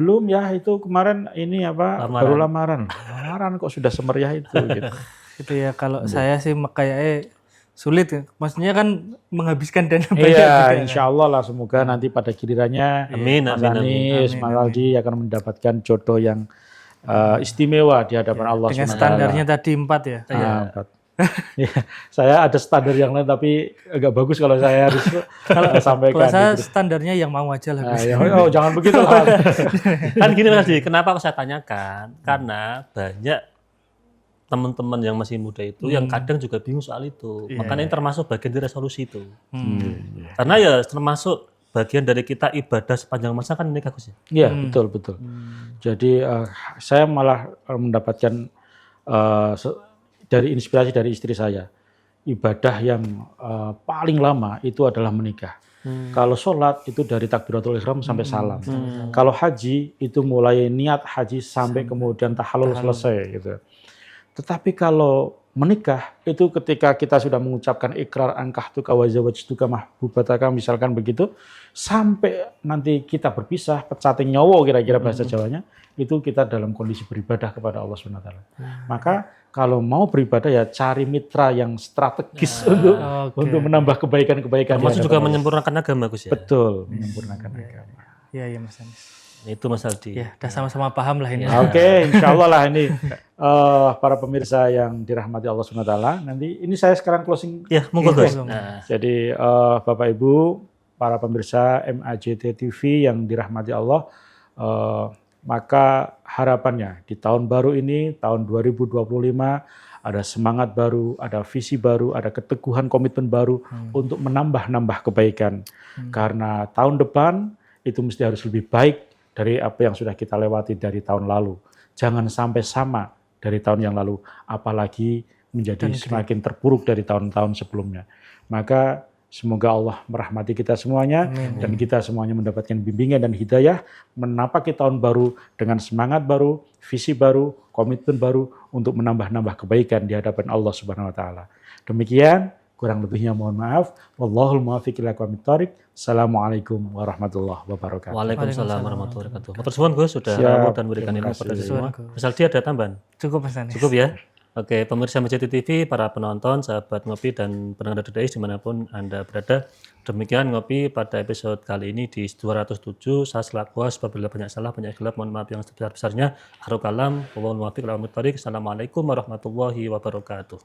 Belum ya, itu kemarin ini baru lamaran. Lamaran kok sudah semeriah itu gitu. Itu ya kalau saya sih kayaknya sulit ya. Maksudnya kan menghabiskan dana banyak. Iya, insya Allah lah semoga nanti pada gilirannya Mas Anies, Mas Aldi akan mendapatkan jodoh yang istimewa di hadapan Allah SWT. Dengan standarnya tadi 4 ya? 4. Saya ada standar yang lain tapi agak bagus kalau saya harus sampaikan. Kalau saya standarnya yang mau aja lah. Jangan begitu lah. Kan gini Mas Aldi, kenapa saya tanyakan? Karena banyak teman-teman yang masih muda itu yang kadang juga bingung soal itu. Makanya ini termasuk bagian dari resolusi itu. Karena ya termasuk bagian dari kita ibadah sepanjang masa kan menikah, Gus. Iya, betul. Jadi saya malah mendapatkan dari inspirasi dari istri saya. Ibadah yang paling lama itu adalah menikah. Kalau sholat itu dari takbiratul ihram sampai salam. Kalau haji itu mulai niat haji sampai kemudian tahallul selesai gitu. Tetapi kalau menikah itu ketika kita sudah mengucapkan ikrar ankahtuka wa zawajtuka mahbubataka misalkan begitu, sampai nanti kita berpisah, pecating nyawa kira-kira bahasa Jawanya, itu kita dalam kondisi beribadah kepada Allah SWT. Maka kalau mau beribadah ya cari mitra yang strategis untuk menambah kebaikan-kebaikan. Termasuk juga menyempurnakan agama, Gus ya. Betul, menyempurnakan agama. Iya Mas Anies. Itu Mas Aldi. Ya, udah sama-sama paham lah ini. Oke, insya Allah lah ini para pemirsa yang dirahmati Allah SWT. Nanti ini saya sekarang closing. Ya, monggo Gus. Jadi Bapak Ibu, para pemirsa MAJT TV yang dirahmati Allah, maka harapannya di tahun baru ini, tahun 2025, ada semangat baru, ada visi baru, ada keteguhan komitmen baru untuk menambah-nambah kebaikan. Karena tahun depan itu mesti harus lebih baik dari apa yang sudah kita lewati dari tahun lalu. Jangan sampai sama dari tahun yang lalu, apalagi menjadi semakin terpuruk dari tahun-tahun sebelumnya. Maka semoga Allah merahmati kita semuanya dan kita semuanya mendapatkan bimbingan dan hidayah menapaki tahun baru dengan semangat baru, visi baru, komitmen baru untuk menambah-nambah kebaikan di hadapan Allah Subhanahu wa taala. Demikian, kurang lebihnya mohon maaf. Wallahul muwaffiq ila aqwamit thoriq. Assalamualaikum warahmatullahi wabarakatuh. Waalaikumsalam warahmatullahi wabarakatuh. Matur suwun Gus sudah rawuh dan memberikan ilmu kepada semua. Mas Aldi ada tambahan? Cukup Mas Anies. Cukup ya? Oke, pemirsa MAJT TV, para penonton, sahabat Ngopi dan pendengar DDI dimanapun Anda berada. Demikian Ngopi pada episode kali ini di 207. Saya selaku host, apabila banyak salah, banyak khilaf, mohon maaf yang sebesar-besarnya. Akhirul kalam, wallahul muwaffiq ila aqwamit thoriq. Assalamualaikum warahmatullahi wabarakatuh.